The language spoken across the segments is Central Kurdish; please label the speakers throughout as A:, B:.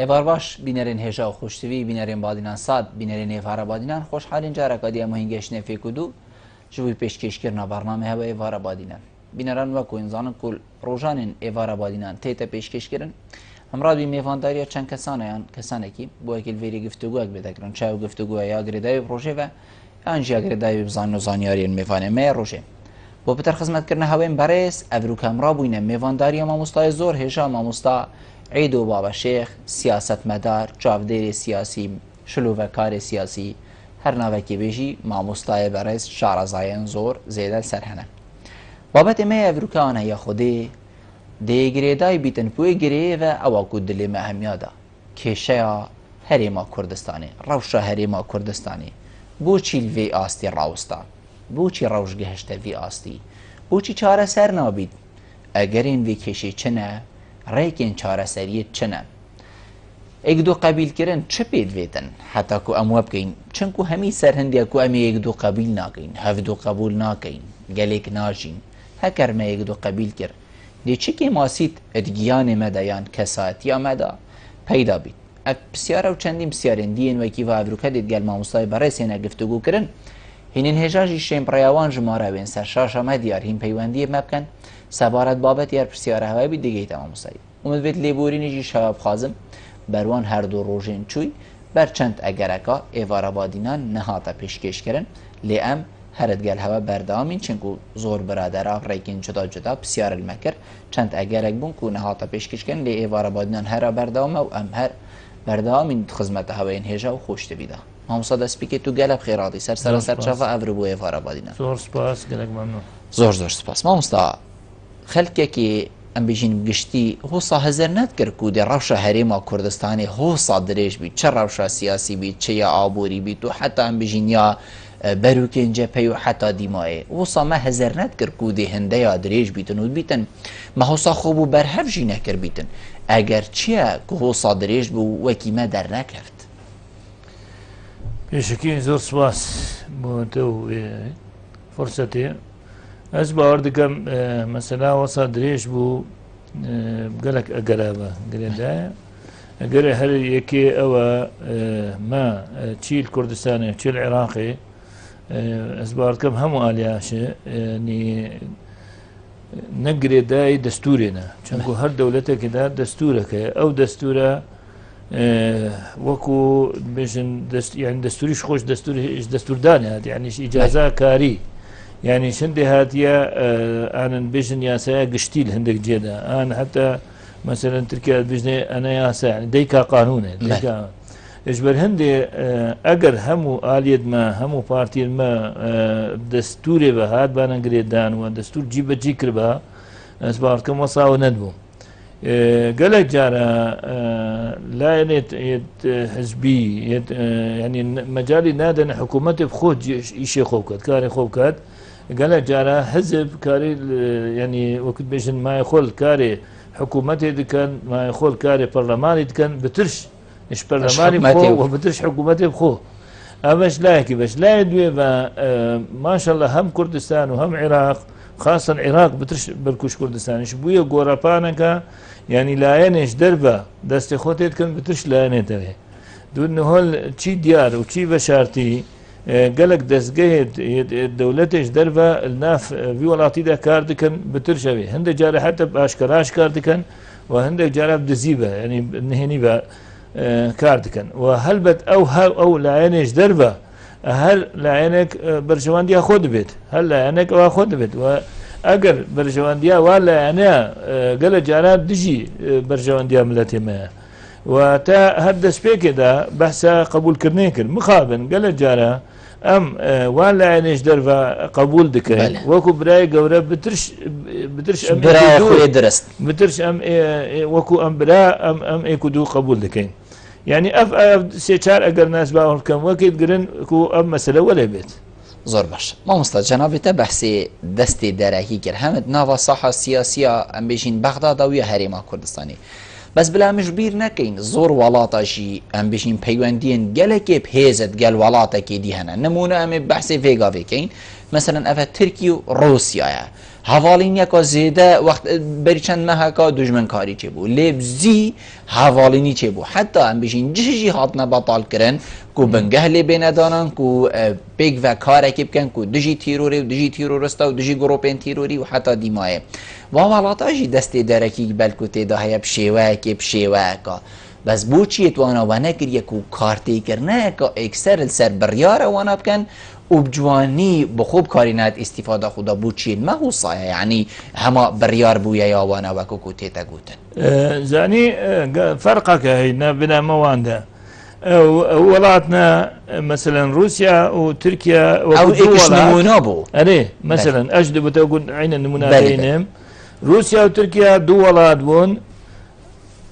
A: ایوار باش بینرین هجا و خوشتوی بینرین بادینان ساد بینرین ایوارا بادینان خوشحالین جارا کدی اما هنگش نفی کدو جوی پیشکش کرنا برنامه هوا ایوارا بادینان بینران وکو انسان کل روزانین ایوارا بادینان تیتا پیشکش کرن همراه بی میوانداری چند کسانه کی با اکیل ویری گفتگو اک بدکرن چه گفتگو یا گریدای پروژه و انجی گریدای بزن و زانیاری میوانه می روزه با بتر خدمت کردن هوایم برس ابرو کامرا بوینه میوانداری ما مستای زور هجا ما مستا عید و بابا شیخ سیاست مدار چاودیر سیاسی شلوه کار سیاسی هر نوکی بیجی ما مستای برس شارزاین زور زیدل سرهنه بابت ما ابرو کانه یا خودی دیگریدای بیتن پوی گری و اواکو دلی ما همیادا کشیا هریما کردستانی روشا هریما کردستانی بوچی وی آستی راوستا بوچی روش گهشته وی آستی بوچی چاره سر نابید اگر این وی کشی چنه ریکن چاره سریت چنه ایک دو قبیل کرن چه پید ویتن حتی کو امواب کین چنکو همی سرهندی کو امی ایک دو قبیل ناکین هف دو قبول ناکین گلیک ناجین هکر ما ایک دو قبیل کر دی چکی ماسید ادگیان مدایان کسات یا مدا پیدا بید اب بسیاره و چندین بسیارین دین و کی و ابروکه دید گل ماموستای برای سینه گفتگو کرن هینین هجاجی شیم پریوان جماره بین سرشاشا مدیار هین پیوندی مبکن سبارت بابت یار بسیاره هوای بید دیگه تمام مستایی امید بید لیبورینی جی شباب خازم بروان هر دو روژین چوی بر چند اگرکا ایوارا بادینان نهاتا پیشکش کرن لی ام هرد گل هوا بردامین چنکو زور برادر ریکین جدا جدا بسیار المکر چند اگرک بون کو نهاتا پیشکش کرن لی ایوارا بادینان هر بردام و ام هر بردامین خدمت هواین هجا و خوشت بیدا مامصاد اسپیک تو گلب خیراتی سر چافا افرو بو ایوارا بادینان
B: زور سپاس گلک ممنون
A: زور سپاس مامصاد خلکه کی ام بیشین گشتی حوصا هزر ند کر کو دی روشا هریما کردستانی حوصا دریش بید چه روشا سیاسی بید چه یا آبوری بید و حتی ام بیشین یا بروکین جپی و حتی دیمایه حوصا ما هزر ند کر کو دی هنده یا دریش بیتن و بیتن ما حوصا خوبو برهف جی نکر بیتن اگر چیه که حوصا دریش بو وکی ما در نکرد
B: پیشکی زور سپاس بو تو فرصتی از باور دکم مثلا وصا دریش بو گلک اگرابا گریده اگر هر یکی او ما چیل کردستانی چیل عراقی از باور دکم همو آلیاشه یعنی نگریده دستورینا چونکو هر دولته که دا دستوره که او دستوره وكو بيجن يعني دستوريش خوش دستور داني هاد يعني اجازه كاري يعني شندي هاتيا انا بيجن يا سا قشتيل هندك جيدا انا حتى مثلا تركيا بيجن انا يا سا يعني ديكا قانون ديكا اجبر هندي اگر همو اليد ما همو بارتي ما دستوري بهاد بان قريدان ودستور جيب جيكر بها اسبار كم وصاو ندبو قالك جارا لا يت حزبي يعني مجالي نادن حكومتي بخوت يشي خوكات كاري خوكات قالك جارا حزب كاري يعني وقت بيجن ما يخول كاري حكومتي كان ما يخول كاري برلماني كان بترش ايش برلماني بخو وبترش حكومتي بخو اماش لا كيفاش لا يدوي ما شاء الله هم كردستان وهم عراق خاصة العراق بترش بركوش كردستان شبوية غورابانكا يعني لاينش دربا دست خوتيت كان بترش لاينه تبه دون هول تشي ديار وتشي بشارتي قالك دسجيت دولتش دربا الناف في ولاتي دا كارد كان بترش به هند جاري حتى باشكراش كارد كان وهند جاري بدزيبه يعني نهني با كارد كان وهلبت او لاينش دربا هل لعينك برجوانديا خود بيت هل لعينك واخد بيت واجر برجوانديا ولا انا قال جارات دجي برجوانديا ملتي ما وتا هدس بيك ده بحث قبول كرنيكل مخابن قال جارا ام ولا عينيش درفا قبول دكاين وكو براي قورا بترش ام
A: برا درست
B: بترش ام وكو ام برا ام ايكودو قبول دكاين يعني اف سيشار اگر ناس باور كم وقت قرن كو ام مسألة ولا بيت
A: زور باش ما مستد جنابي تبحثي دستي دراكي كر همد نافا صحة سياسية ام بيجين بغداد او هريما كردستاني بس بلا مجبير نكين زور ولاتا شي ام بيجين بيواندين قالك بهيزت قال ولاتا كي دي هنا نمونة ام بحثي فيغا فيكين مثلا اف تركي وروسيا هوالینیا که زیده وقت بری چند ماه که دشمن کاری چه بو لبزی هوالینی چه بو حتی هم بشین جهجی هات نبطال کرن کو بنگه لی بین دانن کو بیگ و کار کی بکن کو دجی تیروری و دجی تیرورستا و دجی گروپین تیروری و حتی دیمایه و ولاتاجی دست درکی بلکو تیدا هیا بشیوه کی بشیوه که بس بو چیت وانا و نکریه کو کارتی کرنه که اکثر سر بریاره وانا بکن و بجوانی بخوب کارینات استفاده خدا بو چیت ما هو صايا يعني هما بريار بويا يا وانا وكو تيتا قوتن
B: زاني فرقك هينا بنا مواندا ولاتنا مثلا روسيا وتركيا
A: او ايش نمونا بو
B: مثلا اجدب تقول عين النمونا بينهم روسيا وتركيا دولات بون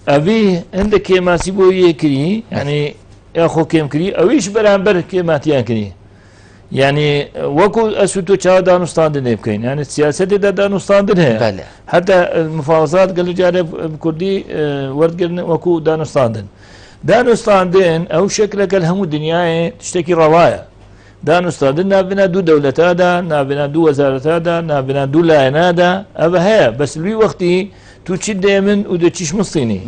B: ابي عندك كيما سيبو يكري يعني اخو كيم كري اويش برامبر كيما تياكري يعني وكو اسوتو تشا دانستاندن بكين يعني السياسه دا دانستاندن حتى المفاوضات قالوا جارب بكردي ورد قلنا وكو دانستاندن او شكلك الهم الدنيا تشتكي روايه دانستاندن نابنا دو دولة هذا نابنا دو وزارة هذا نابنا دو لاين هذا ابا هي بس لوي وقتي توتشد من ودتشيش مصيني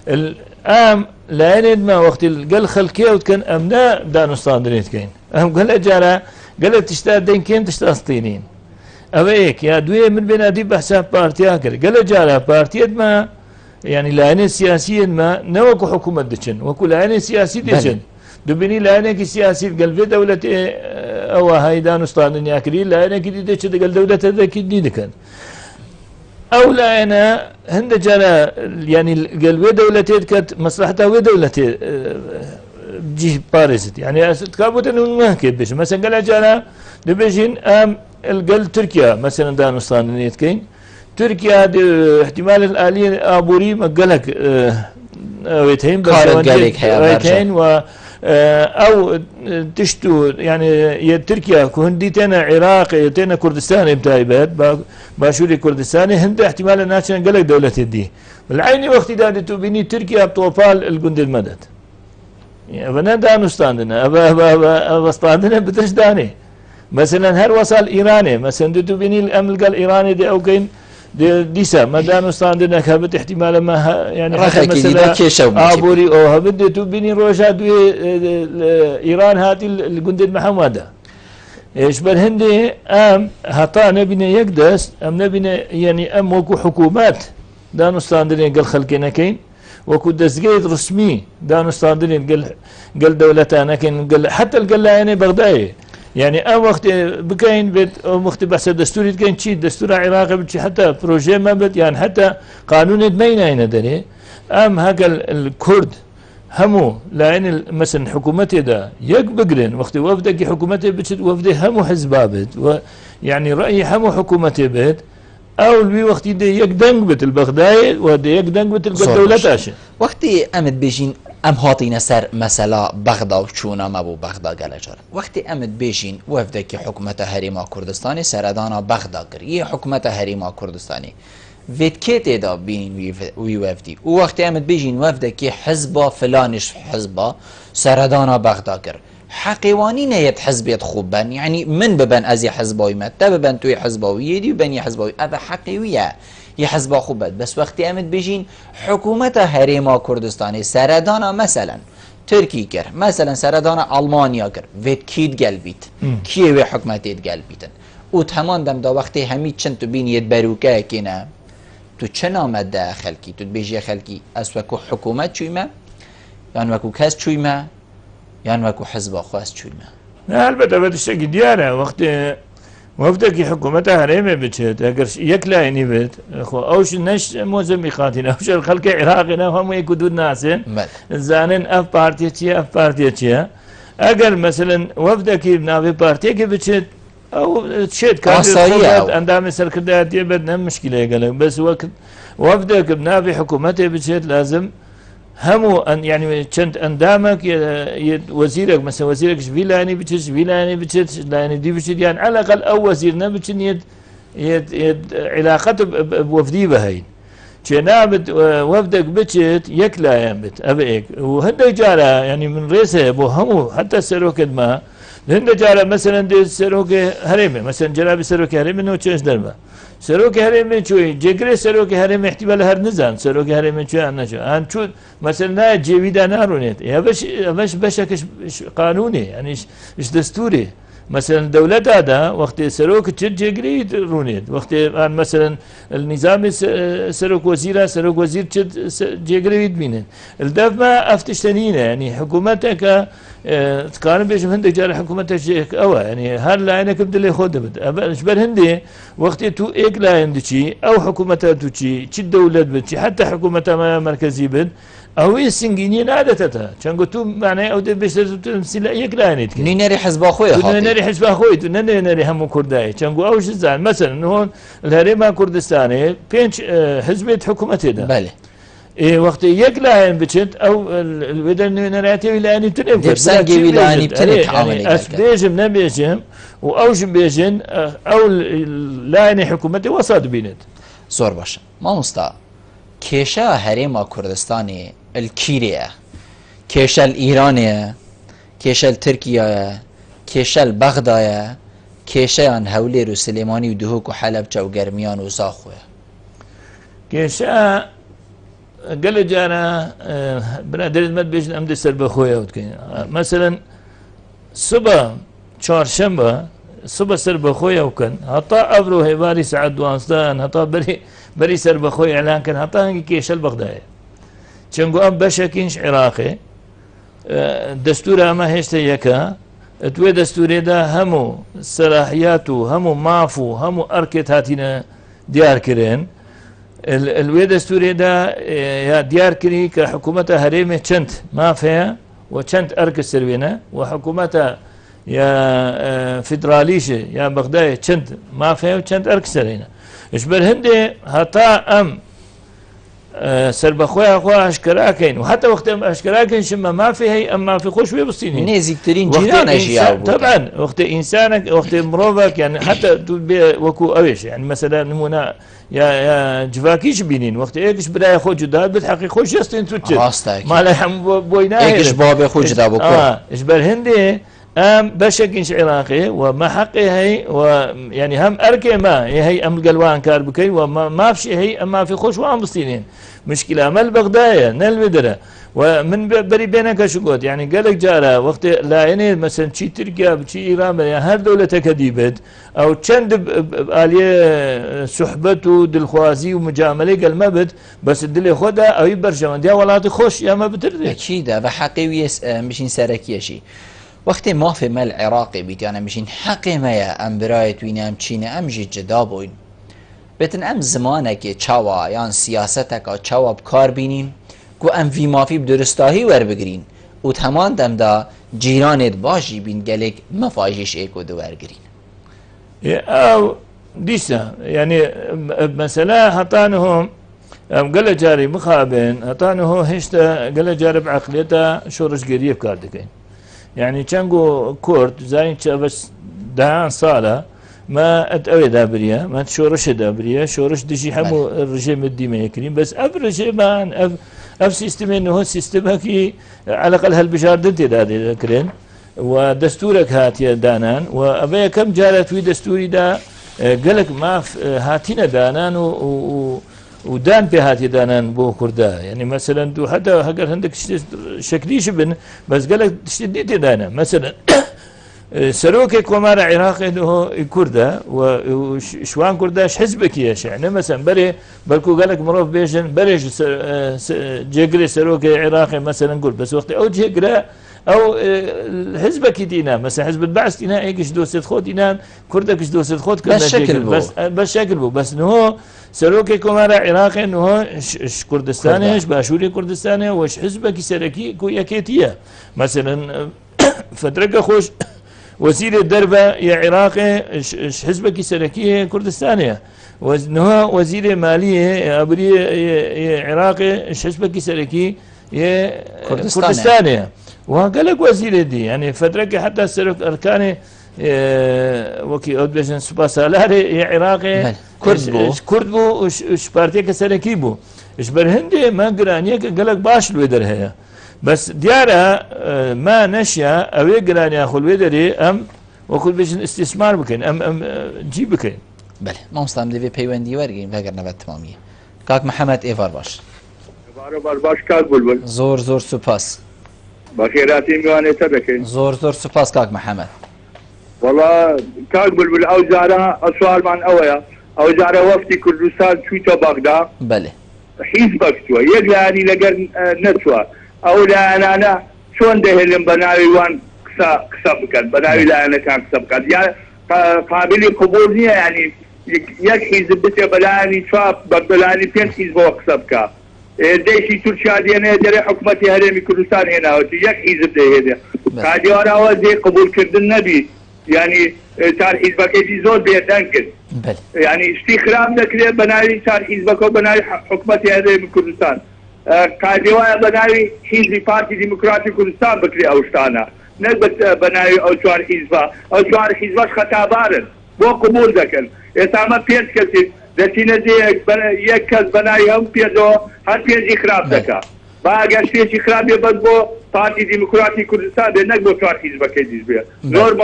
B: الان لاين ما وقت القل خلكيه وكان امنا دانستاندن كاين هم قال جارا قال تشتاد دين كين تشتاستينين أبيك يا دوية من بنادي بحساب بارتيا كر قال جارا بارتيات ما يعني لاين سياسيا ما نوكو حكومة دشن وكل لاين سياسي دشن دبني لاينك سياسي قال في دولة أو هاي دانستان ياكري لاينك دي دشن قال دولة ذاك دي دكان أو لاينا هند جارا يعني قال في دولة كانت مصلحتها في دولة جي باريست يعني تكابوت انه ما كيبش مثلا قال جانا دبيجين القل تركيا مثلا دانستان نيتكين تركيا احتمال الالي ابوري ما قالك ويتين ويتين و او تشتو يعني يا تركيا كهنديتنا عراق يتنا كردستان بتايبات باشوري كردستاني هند احتمال الناس قالك دولة دي العيني وقت دادتو بني تركيا بطوفال الجند المدد أبنا دانستاندنا أبا استاندنا بتشداني مثلا هر وصل إيراني مثلا دتو بيني الأمل قال إيراني دي أو كين ديسا ما دانستاندنا كابت احتمال ما يعني مثلا أبوري أو هبد دتو بيني روشا دوي إيران هاتي الجند المحمدة إيش بالهندي هطا نبينا يقدس نبينا يعني وكو حكومات دانستاندنا قال خلقنا كين وكو دزقيد رسمي دانستاندين قال دولتانا كان قال حتى القلايني بغدادي يعني وقت بكاين بيت وقت بحث دستوري كاين شيء دستور عراقي بتشي حتى بروجي ما بت يعني حتى قانون دمينا هنا دري هكا الكرد همو لان مثلا حكومتي دا يك بقرن وقت وفدك حكومتي بتشد وفدي همو حزبابت يعني رايي همو حكومتي بيت او الوي وقت دي يك دنگ بت البغدادي ودي يك دنگ بت الدولتاش
A: وقتی امد بيجين ام هاتين سر مثلا بغداد وشونا ما بو بغداد قالجار وقتی امد بيجين وفدك حكومة هريما كردستاني سردانا بغداد كر يه حكومة هريما كردستاني فيت كيتي دا بين وي وفدي ووقتی امد بيجين وفدك حزبا فلانش حزبا سردانا بغداد كر حقيواني نيت حزبيت خوبن يعني من ببن ازي حزباوي ما تببن توي حزباوي يدي وبني حزباوي هذا حقيويه يحزبا خوبت بس وقتی امد بيجين حكومة هريما كردستاني سردانا مثلا تركي كر مثلا سردانا المانيا كر ويت كيد قلبيت كيوي حكمتيت قلبيتن و تمام دم دا وقتی همي چند تو بين يد بروكا كينا تو چنا مده خلقي تو بيجي خلقي اس وكو حكومت چويما يعني وكو كاس چويما يعني وكو حزب خاص چويما
B: البته بتشتكي دياره وقت وفدك حكومتها هريمه بتشت اگر يك لايني بت اخو اوش نش موزمبيقاتنا اوش الخلق عراقنا هم يكدون ناس زانن اف بارتي اگر مثلا وفدك نافي بارتي بتشت او تشت كان عندما سركدات بدنا مشكله قال بس وقت وفدك بنافي حكومته بتشت لازم همو أن يعني كنت أندامك وزيرك مثلا وزيرك شبيلاني بتش لاني دي بتش يعني على الأقل أو وزيرنا بتشن يد علاقته بوفدي بهين كنابت وفدك بتشت يكلا ينبت أبيك وهدا جارا يعني من رئيسه بو همو حتى سروكد ما هند جارة مثلا دي سروك هرمي مثلا جناب سروك هرمي نو تشيش دربا سروك هرمي شوي جگري سروك هرمي احتمال هر نزان سروك هرمي شوي أنا شو أنا شو مثلا جيدا نارونيت يا باش قانوني يعني إيش دستوري مثلا دولة هذا وقت سروك تشد جگري رونيت وقت مثلا النظام سروك وزير تشد جگري يدمينه الدف ما أفتشتنينه يعني حكومتك كان بيجي هندك جاري حكومتك أوا يعني هر لا عينك بدل ياخذ بد أشبر هندي وقت تو إيك لا عندشي أو حكومتها توشي شي الدولة بد حتى حكومتها ما مركزي بد أو السنجينين عادتها كان قلت معناه أو ده بيش تمثيل إيك لا عينك
A: نينري حزب أخوي
B: نينري حزب أخوي نينري هم كرداي كان قو أوش زعل مثلا هون الهرم كردستاني بينش حزبية حكومتي ده
A: بله
B: إيه وقت يقلعين بتشت أو الودن نراتي ولااني تنقل
A: دبسانجي ولااني بتنك عامل
B: يعني أسبيجم نبيجم وأوجم بيجن أو لااني حكومتي وصاد بينت
A: زور باشه ما مستا كيشا هرم كردستاني الكيريا كيشا الإيرانية كيشا التركيا كيشا البغدايا كيشا عن هولير وسليماني ودهوك وحلب و قرميان وزاخويا
B: كيشا قال جانا بنادر ما بيجن أمد سر بخويا وتكين مثلا صبا چهارشنبه صبا سر بخويا وكان هطا أبرو هيباري سعد وانستان هطا بري سر بخويا إعلان كان هطا هنجي كيش البغداية چنگو أم بشكينش عراقي دستور أما هشتا يكا توي دستوري دا همو صلاحياتو همو معفو همو أركت هاتينا ديار كرين الوي دستوري دا يا ديار كري كحكومتها هريمة چند ما فيها وچند أرك السروينة وحكومتها يا فيدراليشة يا بغداد چند ما فيها وچند أرك سرينة إشبر هندي هتا أم سربخويا أخوة أشكراكين وحتى وقت أشكراكين شما ما في هي أما في خوش بيبستينين
A: نيزكترين جيران أشياء
B: طبعا وقت إنسانك وقت مروفك يعني حتى وكو أويش يعني مثلا نمونا يا جفاكيش بينين وقت ايش بدا خو جداد بالحقيقة خوش يستين توتشت ما لا هم بويناه
A: ايش بابي خو جداد بكو
B: ايش بالهندي ام بشكل عراقي وما حقي هي ويعني هم اركي ما هي ام القلوان كار بكي وما في شيء هي اما في خوش وام بسطينين مشكله مال بغدايه نل بدره ومن بري بينك شو قلت يعني قالك جارة وقت لا يعني مثلا شي تركيا شي ايران يعني هر دولة كديبت او چند آلية صحبته دلخوازي ومجاملة قال ما بد بس الدل خدا او يبرشم دي ولاتي خوش يا ما بتردي
A: اكيد بحقي مشين سركيه شي وقت ما في مال عراقي بيت يعني مشين حقي ما يا ام برايت وين ام تشينا ام جي جدابوين بتن ام زمانك چاوا يعني سياستك او چاوا بكار بينين کو ام وی مافی بدرستاهی ور بگرین و تمام دم دا جیرانت باشی بین گلک مفاجیش ایکو دو ورگرین
B: او ديسا يعني مثلا هطانهم قال جاري مخابن هطانه هشتا قال جاري بعقليته شورش قريب كاردكين يعني كانوا كورد زين بس دهان صالة ما اتقوي دابريا ما تشورش دابريا شورش دشي حمو الرجيم الديميكرين بس اب رجيم اف سيستم انه هو سيستم هكي على الاقل هالبشار دنتي هذه ذكرين ودستورك هاتي دانان وابي كم جارت في دستوري دا قالك ما هاتينا دانان ودان في هاتي دانان بو كردا يعني مثلا دو حتى هقل عندك شكليش بن بس قالك تشديتي دانا مثلا سروكي كومار عراقي انه كردا وشوان كرداش حزبك يا يعني مثلا بري بلكو قالك مروف بيجن بريج جيجري سروكي عراقي مثلا نقول بس وقت او جيجرا او حزبك دينا مثلا حزب البعث دينا ايش دوسة خود دينا كردك ايش دوسة خود بس شكل بو بس انه سروكي كومار عراقي انه كردستاني ايش باشوري كردستاني وش حزبك سركي كو يكيتيه مثلا فترك خوش وزير الدربة يا عراقي حزبك سلكية كردستانية وزنها وزير مالية يا أبري يا عراقي حزبك سلكية يا كردستانية وقالك وزير دي يعني فترك حتى سلك أركاني وكي أودبشن سباسالاري يا عراقي كردبو وش بارتيك سلكيبو إيش برهندي ما قرانيك قالك باش الودر هي بس ديارة ما نشيا أو يقرأ ياخذ ويدري أم وكل بيجن استثمار بكين أم جيب بكين.
A: بله ما مستعمل لي في بيوندي ورقين فاكر نبات تمامية. كاك محمد إيفار باش.
C: باش كاك بلبل.
A: زور سوباس.
C: بخيراتي ميواني تبكين.
A: زور سوباس كاك محمد.
C: والله كاك بلبل أو زارا أسوال من أويا أو زارا وفتي كردستان شويتا بغداد.
A: بله.
C: حزبك سوا يقلاني لقر نسوا أو لا أنا شون دهلم بناوي وان كسبكت بناوي لا أنا كان كسبكت يعني قابل قبول نية يعني يك حزب بس بلاني شاف بلاني فين حزب وكسبك ديشي ترشا دينا دري حكومتي هرمي كردستان هنا يك حزب ده هذا قاعد يورا وزي قبول كرد النبي يعني صار حزبك يجي زول بيتنكر يعني استخرام ذكر بناوي صار حزبك وبناوي حكومتي هرمي كردستان قاعد يورا بناوي حزب بارتي ديمقراطي كردستان بكري أوشتانا نقبت بناوي أو شوار حزبه أو شوار حزبه خطابارن بو قبول ذكر يتعمل بيت كثير دسينا زي يكز بناوي هم بيدو هر بيت إخراب ذكر باقي أشتي إخراب يبدو بارتي ديمقراطي كردستان بنقبت شوار حزبه كيجيز بيه زور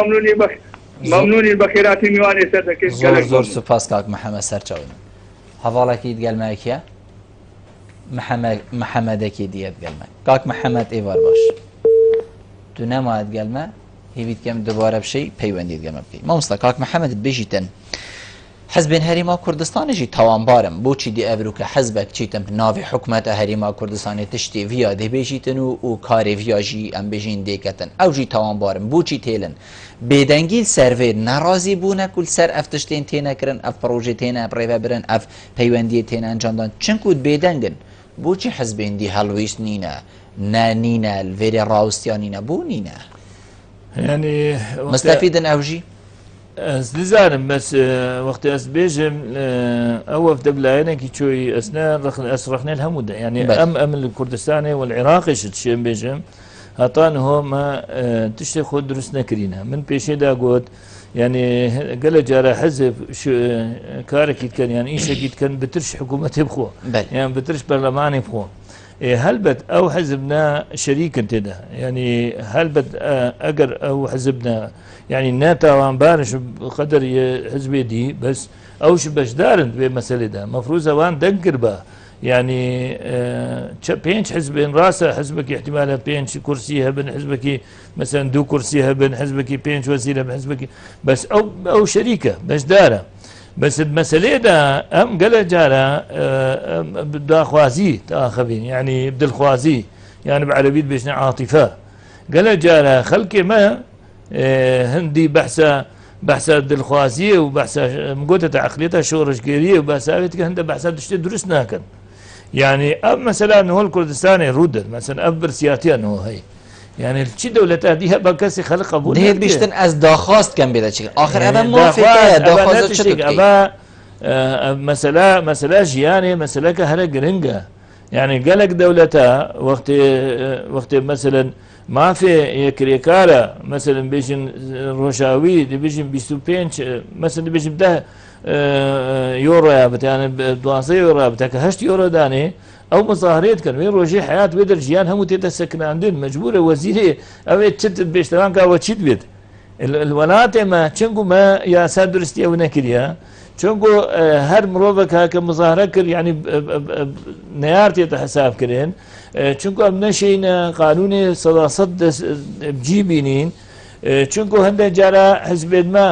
C: ممنوني بخيراتي ميواني سرتك
A: زور سپاس كاك محمد سرچاوي حوالك يتقال معك يا محمد اكيد يتقال معك كاك محمد ايوار باش تو نما يتقال ما هيفيت كم دوباره بشي بيوندي يتقال ما بكي ما مصلا كاك محمد بيجيتن حزب هريما كردستان جي توان بارم بوچي دي ابروك حزبك چيتم ناوي حكومت هريما كردستان تشتي فيا دي بيجيتن و كاري فيا جي ام بيجين ديكتن او جي توان بارم بوچي تيلن بيدنگيل سرفير نرازي بونا كل سر افتشتين تينا كرن اف بروجي تينا بريفا برن اف بيوندي تينا انجاندان چنكود بيدنگن بوچي حزبين دي هلويش نينا نينا الفيري راوستيا نينا بو نينا
B: يعني
A: مستفيدن او جي
B: زلزالم بس وقت أسبيجم أو في دبلة كي شوي أسرخنا الهمودة يعني بل. أم الكردستاني والعراقي شتشين بيجم هطان هو ما تشتي خود درسنا كرينا من بيشي دا قوت يعني قال جارة حزب كارك كان يعني إيش أكيد كان بترش حكومته بخوه يعني بترش برلماني بخوه هل بد أو حزبنا شريك انتدا يعني هل بد أجر أو حزبنا يعني ناتا وان بارش قدر حزبي دي بس أوش باش دارن بمسألة ده مفروض وان دنكر با يعني بينش حزبين راسه حزبك احتمال بينش كرسي هبن حزبك مثلا دو كرسي هبن حزبك بينش وزير هبن حزبك بس أو شريكة باش داره بس المسألة ده أم قال جارة بدا خوازي تأخذين يعني بدل خوازي يعني بعربية بيشنا عاطفة قال جارة خلك ما هندي بحث بدل خوازي وبحث مقوتة عقليتها شورش كيرية وبحث هند بحث تشتي درسنا كان يعني أم مثلا أنه الكردستاني رودل مثلا أبر سياتي أنه هي يعني چی دولت ادیه با کسی خلق قبول
A: ده بیشتن از داخواست کم بیده چی آخر اول موافقه داخواست چطور
B: اما مسئله جیانه مسئله که هر گرنگه يعني قالك دولتها وقت مثلا ما في يكريكارا مثلا بيجن روشاوي دي بيجن 25 مثلا دي بيجن 10 يورو يا يعني 12 يورو بتاعك 8 يورو داني او مظاهرات كان وين روجي حياه ويدر جيان هم تتسكن عندن مجبوره وزيري او تشت بيشتغل كا وتشت بيت الولات ما تشنقو ما يا سادرستي او نكريا تشنقو هر مروفك هاك مظاهره كر يعني نيارتي حساب كرين تشنقو امنشينا قانوني صد بجيبينين تشنقو هندا جرى حزب ما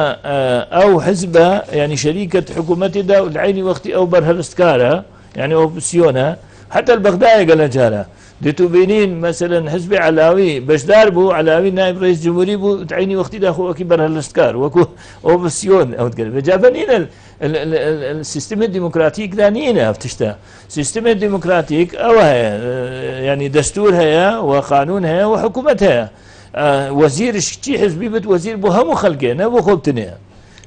B: او حزبه يعني شريكه حكومتي دا العيني وقتي او برهلستكارا يعني اوبسيونا حتى البغدادي قال جارة ديتو بينين مثلا حزب علاوي باش داربو علاوي نائب رئيس جمهوري بو تعيني وقتي داخو اكبر هالستكار وكو اوبسيون او تقول جابنين السيستم الديمقراطيك دانينا افتشتا سيستم الديمقراطيك او هي يعني دستور هي وقانون هي وحكومتها وزير شي حزبي بت وزير بو هم خلقنا بو خبتنا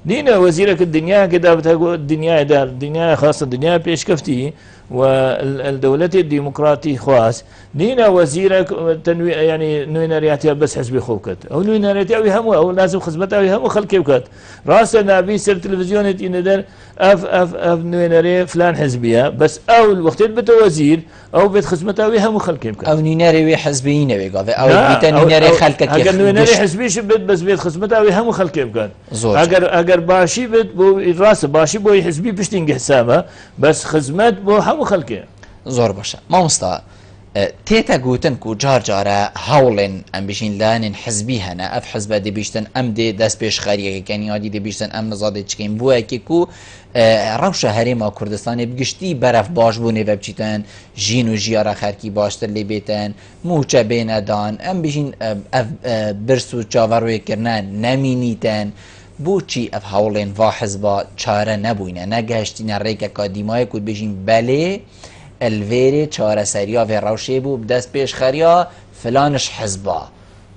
B: نينا وزيرك الدنيا كده بتقول الدنيا دار الدنيا خاصة الدنيا بيش كفتي والدولة الديمقراطية خاص نينا وزيرك تنوي يعني نوينارياتي بس حزب خوكت او نوينارياتي او يهمو او لازم خدمته او يهمو خلق وكت راسنا بي سر تلفزيون يندر اف نويناري فلان حزبيه بس او الوقت بتو وزير او بيت خدمتاوي هم خلق يمكن
A: او نيناري حزبيين ويقاضي او بيت نيناري خلق
B: اگر نيناري حزبيش بس بيت خدمتاوي هم خلق يمكن
A: زور
B: اگر باشي بيت بو راس باشي بو حزبي بيشتنج حسابه بس خدمت بو هم خلق
A: زور باشه ما مستا تيتا گوتن کو جار جارا هاولن ام بيشين لانن حزبي هنا اف حزب دي بيشتن ام دي دست پیش خريه كان يادي دي بيشتن ام نزاده چكين بو اكي کو روش هرما كردستان بگشتي برف باش بونه و بچيتن جين و جيارا خركي باشتر لي بيتن موچه بين دان ام بيشين اف برسو چاوروي كرنن نمينيتن بوچی اف هاولن و حزبا چاره نبوينه نگهشتين ريكا كاديماي كود بيشين بله الویری چاره سریا و روشه بو دست پیش خریا فلانش حزبا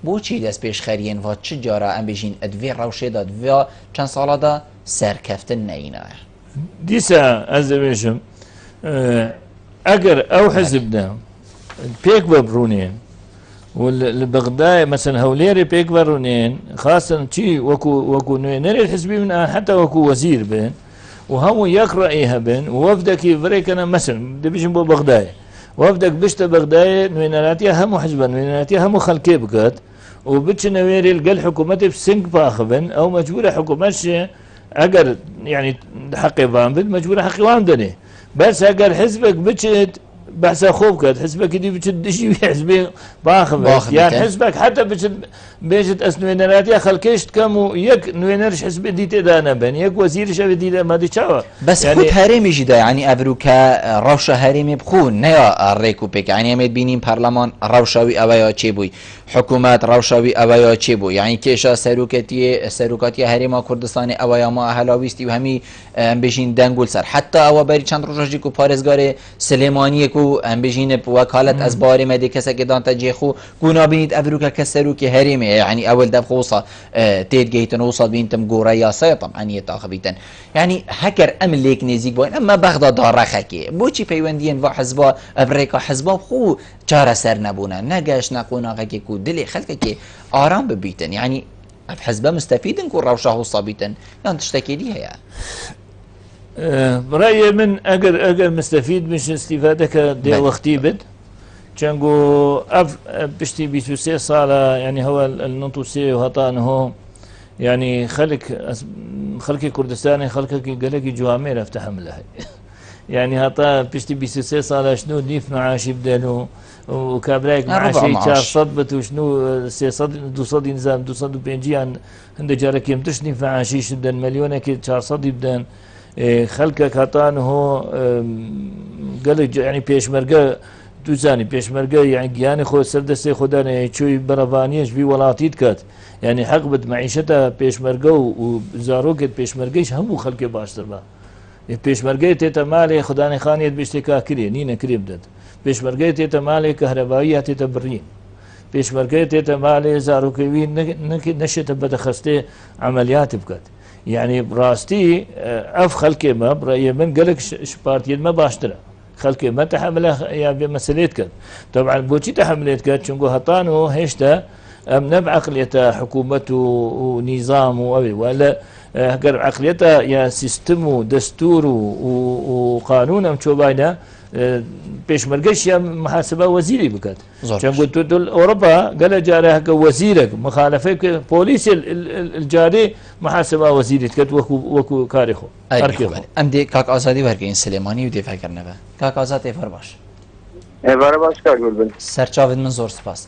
A: بو چی دست پیش خرین و چه جارا ام بجین ادوی روشه داد و چند سالا دا سرکفتن نینه
B: دیسا از بيشم اگر او حزبنا بيك ببرونين والبغداد مثلا هوليري بيك برونين خاصة شي وكو نري الحزبي من حتى وكو وزير بين وهم يقرأ إيها بين ووفدك يفريكنا مثلا دبيشن بو بغداد وفدك بشت بغداد نويناتيا هم حزبا نويناتيا هم خلقي بكات وبتش نويري القل حكومتي بسنك باخبن او مجبورة حكومتش اقر يعني حقي بامبد مجبورة حقي وامدني بس اقر حزبك بتشت بحث خوب كات حزبك دي بتشد شيء حزبي باخبن يعني حزبك حتى بيجت اسنويناتيا خلقيشت كمو يك نوينرش حزب دي تدانا بن يك وزير شاف دي ما دي تشاوا
A: بس يعني خود هرمي جدا يعني افروكا روشا هرمي بخون نيا الريكو بيك يعني امد بينين برلمان روشاوي اويا تشيبوي حكومات روشاوي اويا تشيبو يعني كيشا سروكاتي هرما كردستان اويا ما اهلاويستي وهمي بيجين دنگول سر حتى او بري چند روجي کو پارزگار سليماني کو بيجين وكالت ازبار مدي كسا كدان تجيخو كونا بينيت افروكا كسروكي هرمي يعني اول دب خوصه تيت جيتن وصل بينتم جوريا سيطم عن يتاخبيتن يعني هكر امن ليك نزيك بوين اما بغداد دارخكي بوچي بيوندين و حزبا افريقا حزبا خو چاره سر نبونا نگاش نقوناغكي كو دلي خلقكي آرام ببيتن يعني اف حزبا مستفيدن كو روشاه صابيتن يعني تشتكي ليها يا
B: برأيي من اگر مستفيد مش استفادك دي وقتي بد چنگو اف بشتي 23 سالة يعني هو النطوسي وهطان هو يعني خلق كردستاني خلقك قالك جوامع افتح لها يعني هطا بشتي 23 سالة شنو نيف معاشي بدلو وكابلايك معاشي 400 بت وشنو 200 نظام 250 هند جارك يمتش نيف معاشي شدن مليون كي 400 يبدن خلقك هطان هو قالك يعني بيشمرقه دوزاني بيشمرقه يعني جياني خو سردسي خداني شوي برافانيش في ولاتيت كات يعني حقبت معيشتها بيشمرقه وزاروكت بيشمرقيش هم خلق باشتر با بيشمرقه تيتا مالي خداني خانيت بيشتكا كري نينا كري بدت بيشمرقه تيتا مالي كهربائيه تيتا برين بيشمرقه تيتا مالي زاروكوي نشت بدخستي عمليات بكات يعني براستي اف خلق ما برايي من قالك شبارتي ما باشتره خلقي ما تحملها يا بمسؤوليت كد طبعا بوشي تحملت كد شنقو هطانو هشتا امن بعقليته حكومته ونظامه ولا هكر عقليته يا سيستمو دستوره وقانون ام شوباينا بيش مرقش يا محاسبه وزيري بكات شنقو تدل اوروبا قال جاري هكا وزيرك مخالفك بوليس الجاري محاسبه وزيري كد وكو كاريخو
A: ام دي كاك ازادي ورگين سليماني ودي فكر نبا كاك ازاد افر باش
D: افر باش كاك بلبل
A: سرچاوید من زور سپاس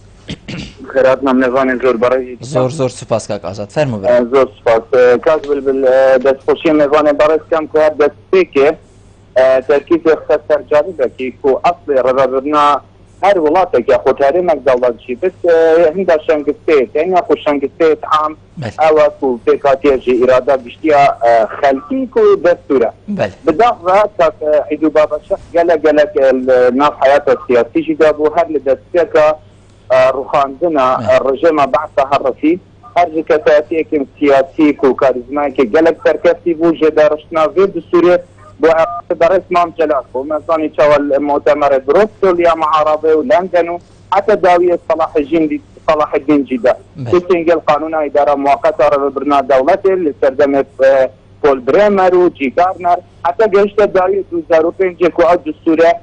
D: خيرات نمنغان زور برای
A: زور سپاس كاك ازاد فرمو برای
D: زور سپاس كاك بلبل دست خوشی نغان برای کم که دست پیکه ترکیز اختصار جالبه که کو اصل رضا هر ولاته که خودهاری مقدولت شي بس هنده شنگستيت يعني اخو شنگستيت عام او اكو بيكاتي جي اراده بشتيا خلقي كو دستوره بالضبط عيدو بابا شخ قالك الناس حياته السياسي جي جابو هر لدستيكا روخاندنا الرجيم بعثها الرفيق هر كتاتي كم سياسي كو كاريزماي كي قالك تركتي بوجه دارشنا في دستوريه برئيس مام جلالكو مثلا شوال المؤتمر بروكسل يا معارضه ولندن حتى داويه صلاح الدين جده تنقل القانون اداره مؤقته لبناء دولته اللي استخدمت بول بريمر وجي غارنر حتى جيش داويه 2005 جيكو الدستوريه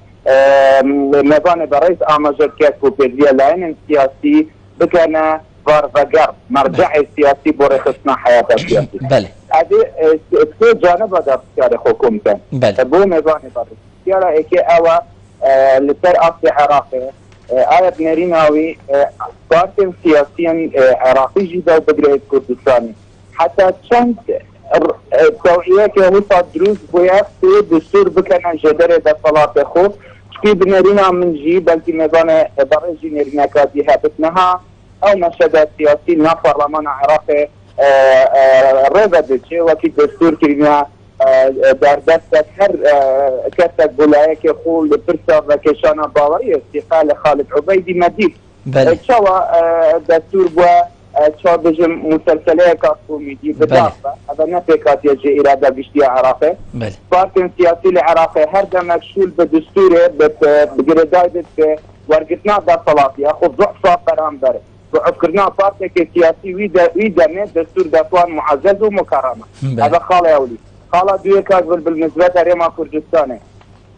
D: ميزان برئيس آماجر كيف وبيديا لاين سياسي بكنا فارفقر مرجعي سياسي برخصنا حياة السياسي.
A: بله
D: هذه سو جانب هذا بسيارة حكومة.
A: بله
D: بو ميزان برئيس سيارة إيكي أوا لسر أصل عراقي آية بنريناوي بارتين سياسيا عراقي جدا بقرية كردستاني حتى چند توعية كهوصة دروز بويا في دستور بكنا جدر دا صلاة خو كي بنرينا من جي بلكي ميزان برئيس نرينا كاتي هابتنها او مشهد سياسي نا برلمان عراقي رضا بچه وكي دستور كرينا در دستك هر كتك بولايه كيقول لبرسا وكيشانا باوري استقال خالد عبيدي مديد شوا دستور بوا شوا بجم مسلسلية كاكوميدي بالضبط هذا نفكات يجي إرادة بشتيا عراقي بارتين سياسي العراقي هر ده مكشول بدستوره بجردايدت ورقتنا دا صلاتي أخو ضعفا برامبر وعفكرنا بارتك سياسي ويدا من دستور دافوان معزز ومكرمة هذا خالة يولي خالة دوية كاذبل بالنسبة لريما كردستاني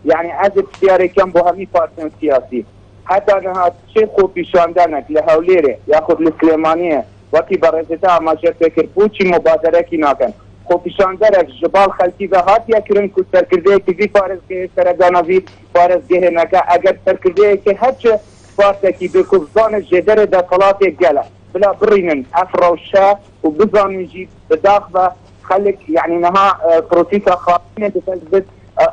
D: يعني عزب سياري كم بهمي بارتين سياسي حتى انها شيء خوفي شاندانك لهوليري ياخذ السليمانيه وكي برزتها ما جات فكر بوشي مبادره كي ناكن خوفي شاندرك جبال خلتي بهات يكرن كو سركردي كي فارس كي سرگانا في فارس جه نكا اگر سركردي كي هج فارسكي بكوزان جدر دخلات جلا بلا برينن افروشا وبزان يجي بداخله خليك يعني نها بروتيكا خاطين تثبت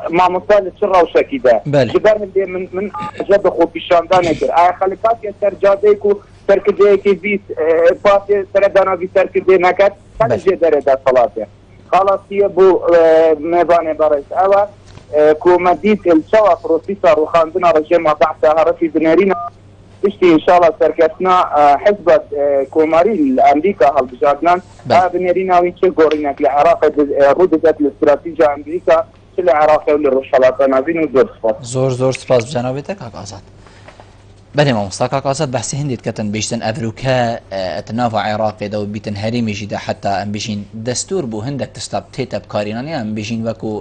D: ما مصال الشرة وشكي ده جبر من جد خوفي شاندان كر خليكات يسرجاديكو سركديكي في باسي سرگانا في سركدي نكت خلي جدر ده صلاته خلاص هي بو ميزان برئيس اوا كو مديت الشوا بروسيسور وخاندنا رجيم بعثها رفي بنارينا اشتي ان شاء الله سركتنا حزب كوماري الامريكا هالبجادنا بنارينا وينشي غورينك العراق ردت الاستراتيجيه امريكا كل عراقي وللرشالات نابين وزور سپاس
A: زور سپاس بجنابتك کاک آزاد بله مامۆستا کاک آزاد بحثی هندێت کەتەن بێشتن ئەڤروکە ئەتناڤ عێراقێدا و بیتن هەرێمیژیدا حتا ئەم بژین دەستور بوو هەندێک تشتا بتێتە بکارێنانی ئەم بژین وەکو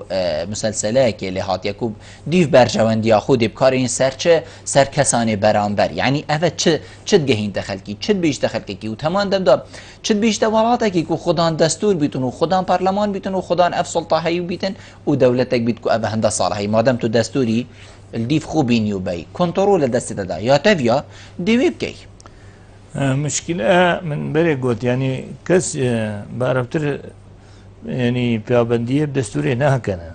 A: مسلسلەیەکێ لێ هاتیەکو دیو بەرژەوەندیا خۆ دێ بکارێنین سەر کەسانێ بەرامبەر یعنی ئەvە چت گەهینتە خەلکی چت بێشتە خەلکێکی و تەمان دەمدا چت بێشتە وڵاتێکی و خۆدان دەستور بیتن و خۆدان پەرلەمان بیتن و خۆدان ئەف سوڵتا هەیە و بیتن و دەولەتێک بیت و ئەvە هەندە ساڵ هەیە مادەم تو دەستوری الديف خو بيني وبي كنترول دست دا يا تفيا ديوي بكي
B: مشكلة من بري قلت يعني كس بعرفتر يعني بيابندية بدستوري ناكنا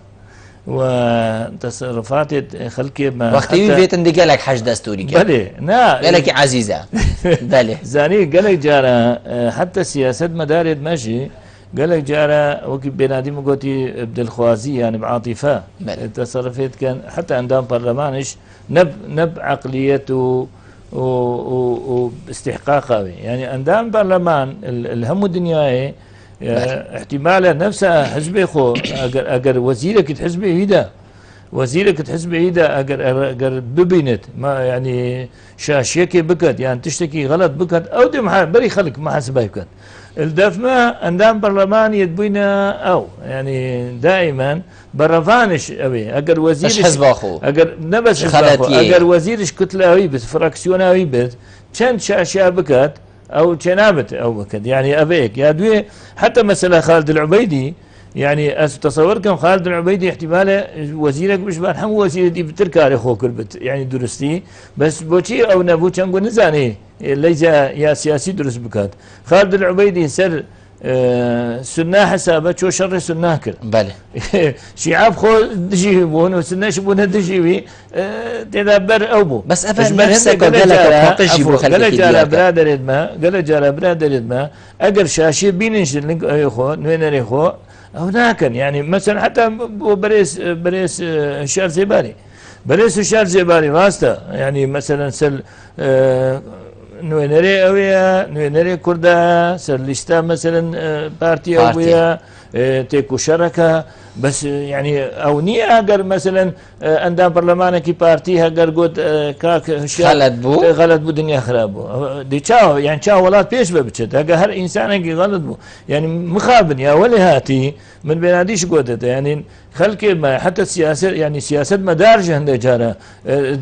B: وتصرفات خلقي ما
A: وقتي بيت عندي قالك حاج دستوري
B: بلي نا
A: قالك عزيزة بلي
B: زاني قالك جارة حتى سياسة مدارد ماشي قالك جارة وكي بنادم قوتي بدالخوازي يعني بعاطفة تصرفات كان حتى عندهم برلمانش نب عقليته واستحقاقه يعني عندهم برلمان الهم الدنياي احتمال نفسها حزب خو اگر وزيرك تحزبي هيدا وزيرك تحزبي هيدا اگر ببينت ما يعني شاشيكي بكت يعني تشتكي غلط بكت او دي بري خلق ما حسبها بكت الدفمة عندهم برلمان يدبينا او يعني دائما برفانش اوي اگر وزيرش
A: حزب اخو
B: اگر نبس حزب اخو اگر وزيرش كتلاوي بس فراكسيوناوي بس چند شاشة بكت او چنابت او بكت يعني ابيك يا دوي حتى مثلا خالد العبيدي يعني تصور كم خالد العبيدي احتماله وزيرك مش بان هم وزير دي بتركاري خو كربت يعني درستي بس بوشي او نبو چنگو نزاني ليجا يا سياسي درس بكات خالد العبيدي سر سنة حسابه شو شر سنة كل
A: بله
B: شعاب خو دجي بون وسنة شبون دجي تدبر او بو
A: بس افهم نفسك قالك تجيبو
B: خليك جالا برادر ما قال جالا برادر ما اقر شاشي بينش لينك اي خو نوين خو هناك يعني مثلا حتى بريس شار زبالي بريس شار زبالي واسطة يعني مثلا سل نوينري اويا نوينري كردا سر ليستا مثلا بارتي اويا تيكو شركة بس يعني أو نية أجر مثلا عندنا برلمانك كي بارتيها أجر قد كاك غلط بو دنيا خرابو دي تشاو يعني تشاو ولات بيش ببتشت أجر هر إنسان كي غلط بو يعني مخابن يا ولي هاتي من بيناديش قدت يعني خلك ما حتى السياسة يعني سياسة مدارج هند جارة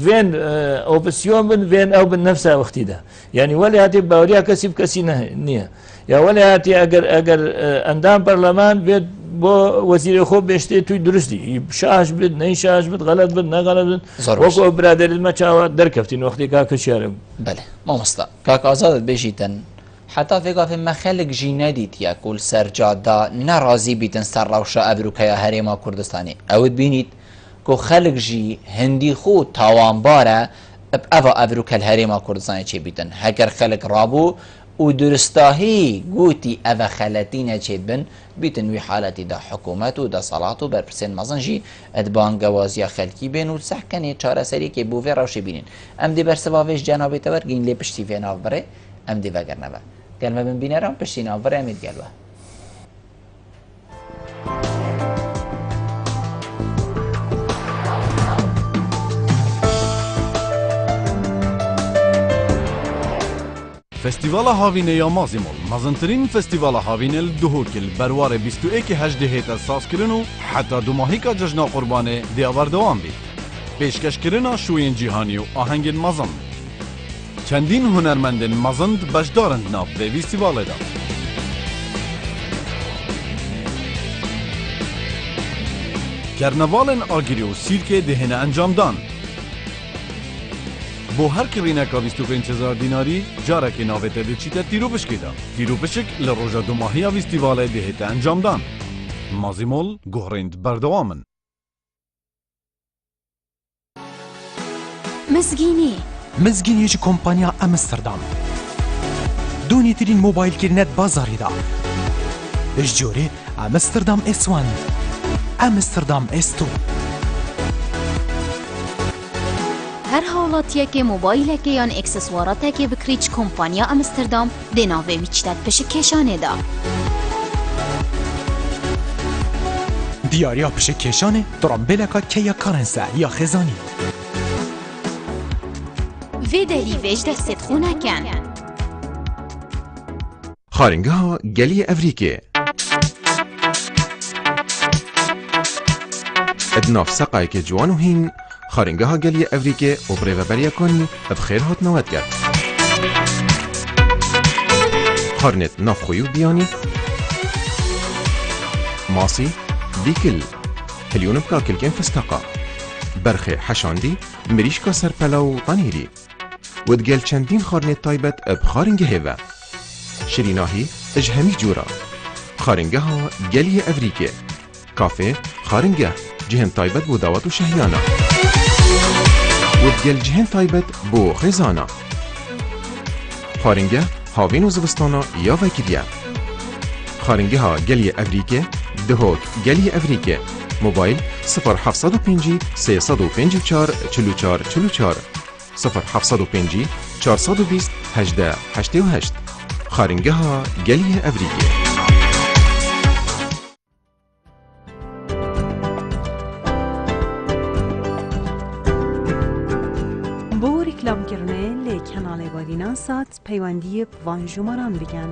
B: فين أوبسيون من فين أو بالنفسها وقتي ده يعني ولي هاتي باوريا كسب كسينه نية يا ولي هاتي أجر عندنا برلمان بيت بو وزير خوب بيشتي توي درستي شاش بد ني شاش بد غلط بد نا غلط بد وكو برادر المچاوا دركفتين وقتي كاك شارم
A: بله ما مستا كاك آزاد بيجيتن حتى في مخلق جيناديت ياكل سرجادا نرازي بيتن سر روشا أبروكيا هريما كردستاني أود بينيت كو خلق جي هندي خو تاوانبارا بأفا أبروكا الهريما كردستاني چه بيتن هكر خلق رابو و درستاهی گوتی اوه خلطینه چید بن بیتن وی حالتی دا حکومت و دا صلاة و برپرسین مزنجی ادبان گوازی خلکی بین و سحکنی چاره سری که بووی روشی بینین ام دی برسباویش جنابی تور گین لی پشتی فی ناف بره ام دی وگر نوه گلمه بین بینه رام پشتی ناف بره امید گلوه
E: فستیوال هاوینه یا مازیمول مزنترین فستیوال هاوینه دهوکل بروار 21 هجده هیت اساس کرنو حتی دو ماهی که جشن قربانه دیاور دوام بید پیشکش کرنا شوین جیهانی و آهنگ مزن چندین هنرمندن مزند بشدارند ناف به فستیوال دا کرنوال آگیری و سیرک دهنه انجام دان بو هر کرینه که 25,000 دیناری جاره که ناویته ده چیته تیرو پشکی ده تیرو پشک لروژا دو ماهی فستیوال دهیت انجام دان مازیمول گهرند بردوامن
F: مزگینی چه کمپانیا امستردام دونی ترین موبایل کرنت بازاری دا اججوری امستردام S1 امستردام S2
G: هر حالاتیه که موبایل که یا اکسسوارات که بکریچ کمپانیا امستردام دناوه ویچتت پش کشانه دا
F: دیاریا پش کشانه ترامبلکا که یا کارنسه یا خزانی
G: وی دلی ویج دستت خونه کن
H: خارنگها گلی افریقی ادناف سقای که جوانو هین خارنگها گلی افریقی و بریوبریا کنی بخیر هات نوت کرد خارنت ناف خویو بیانی ماسی بیکل هلیون بکا کلکن فستقا برخی حشاندی مریشکا سرپلا و طنیری ودگل چندین خارنت تایبت بخارنگه هیوه شریناهی اجهمی جورا خارنگها گلی افریقی کافه خارنگه جهن تایبت بو داوت و شهیانا ودگل جهن تایبت بو خزانا خارنگه هاوین و زوستانا یا وکریه خارنگه ها گلی افریقی دهوت گلی افریقی موبایل 0705 354 44 44 0705 420 18 88 خارنگه ها گلی افریقی
I: رکلام کرنه لی کانال بادینان سات پیوندی وان جمران بگن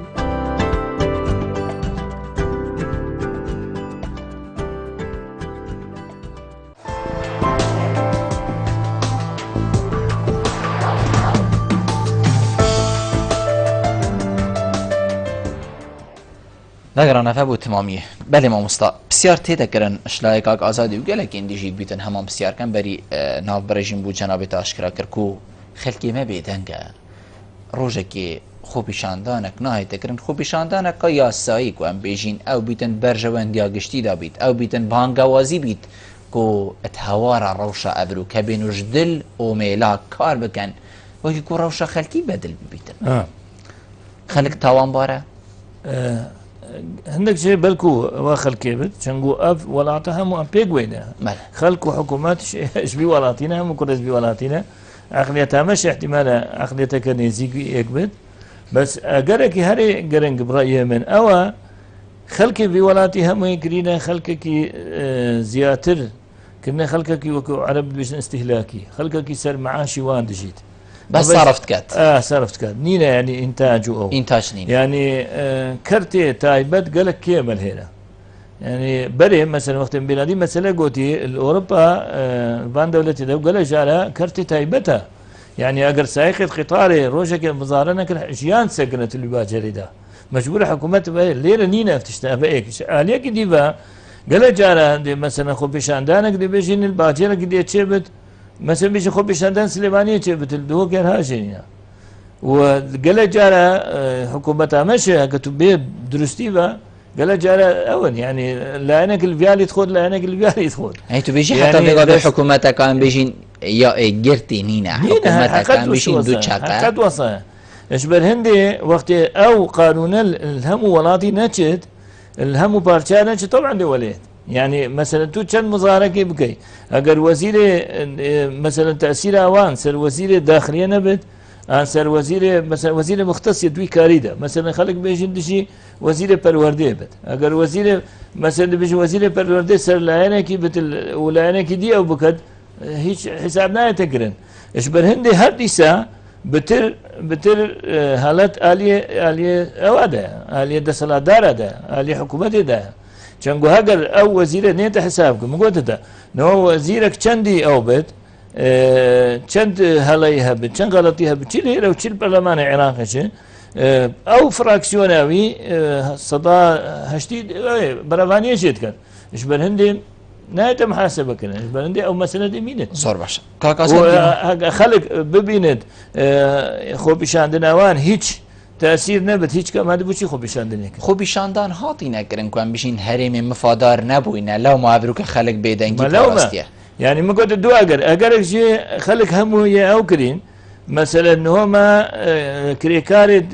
A: نگران نفع بود تمامیه بله ما مستا بسیار تیده کرن اشلای کاک آزادی و گلک این دیجید بیتن همان بسیار کن بری ناف برژیم بود جنابی تاشکرا کرکو خلکی ما بیدنگه روژه که خوبیشاندانک نهی تکرن خوبیشاندانک که یاسایی که هم بیجین او بیتن برجوان یا گشتی دا بیت او بیتن بانگوازی بیت که اتهوار روشا ابرو که بینوش دل و میلا کار بکن وکی که روشا خلکی بدل بیتن خلق تاوان باره
B: هندك شيء بلكو واخل كيبت شنقو اف ولاتها مو ام بيجوينا خلكو حكومات شبي ولاتينا مو كل شبي ولاتينا عقليتها مش احتمال عقليتها كان يزيك يكبت بس اجرك هري جرنج برايه من اوا خەڵکی وڵاتی هەمووی کرینە خەڵکێکی زیاتر کردنە خەڵکێکی وەکو عەرەب بێژن ئیستیهلاکی خەڵکێکی سەر مەعاشی وان دژیت
A: بس صرفت كات
B: صرفت كات نينا يعني انتاج او
A: انتاج نين
B: يعني كرتي تايبت قالك كيمل هنا يعني بري مثلا وقت بلادي مثلا قوتي اوروبا بان دولتي ده قال جالا كرتي تايبتها يعني اگر سائق القطار روجك مزارنا كل جيان سكنت اللي باجري ده مجبور حكومه ليره نينا فتشتها بيك عليك ديبا قال جالا مثلا خو بشاندانك دي بيجين الباجره قد يتشبت مثلا بيجي خو بشاندان سليمانيه تشبت الدو كان هاجينا وقال جالا حكومتها ماشيه كتب درستي با قال جالا اول يعني لا انك الفيال يدخل لا انك الفيال يدخل
A: هي تو بيجي حتى
B: يعني
A: بقى حكومتها كان بيجين يا جرتي نينا حكومتها كان بيجين دو تشاكا
B: قد وصل اشبر هندي وقت او قانون الهم ولاتي نجد الهم بارشا نجد طبعا دوليت يعني مثلا تو كان مظاهره بكي اگر وزير مثلا تاثير اوان سر وزير داخليه نبت سر وزير مثلا وزير مختص يدوي كاريدا مثلا خلق بيجي دشي وزير پرورده بد اگر وزير مثلا بيجي وزير پرورده سر لاينه كي بت ولاينه كي دي او بكد هيك حسابنا يتكرن ايش برهندي هر ديسا بتر حالت آلية أواده آلية دسالة ده آلية حكومة ده چنگو هاگر او وزير نيت حسابكم مقولت ده نو وزيرك چندي او بد چند هلاي هبت چند غلطي هبت چيل هيرا و چيل برلمان عراق او فراكسيوناوي صدا هشتي برافانية شيت كان ايش برهندي نهاية محاسبة كنا ايش برهندي او مسألة مينت
A: صار باشا
B: خلق ببينت خو بشاندن اوان هيج تأثير نبت هيج كم هذا بوشي خو بشاندن هيك
A: خو بشاندان هاتي نكرن كون بشين هرم مفادار نبوينا لو ما عبروك خلق بيدنجي
B: باستيا يعني ما قلت دو اگر شيء خلق همو يا او كرين مثلا انه ما كريكاري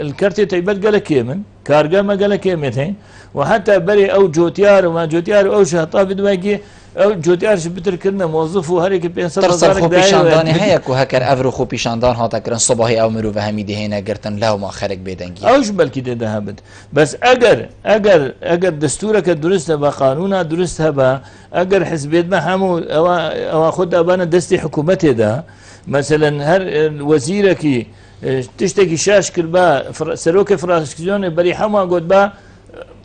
B: الكرتي تيبت قال كيمن كارجا ما قال كيمتين وحتى بري او جوتيار وما جوتيار او شهطاف دواكي او جوتيار شبتر كنا موظف وهريك بينصر
A: ترسل خو بيشاندان هيك وهكر افرو خو بيشاندان هاتا كرن صباحي او مرو فهمي دي هنا قرتن لو ما خلق بيدنجي
B: اوش بلكي ده هبد بس اگر دستورك درست با قانونا درست با اگر حزبيت ما همو او خد ابانا دستي حكومتي ده مثلا هر وزيرك تشتكي شاش كربا سلوك فراكسيون بري حما قد با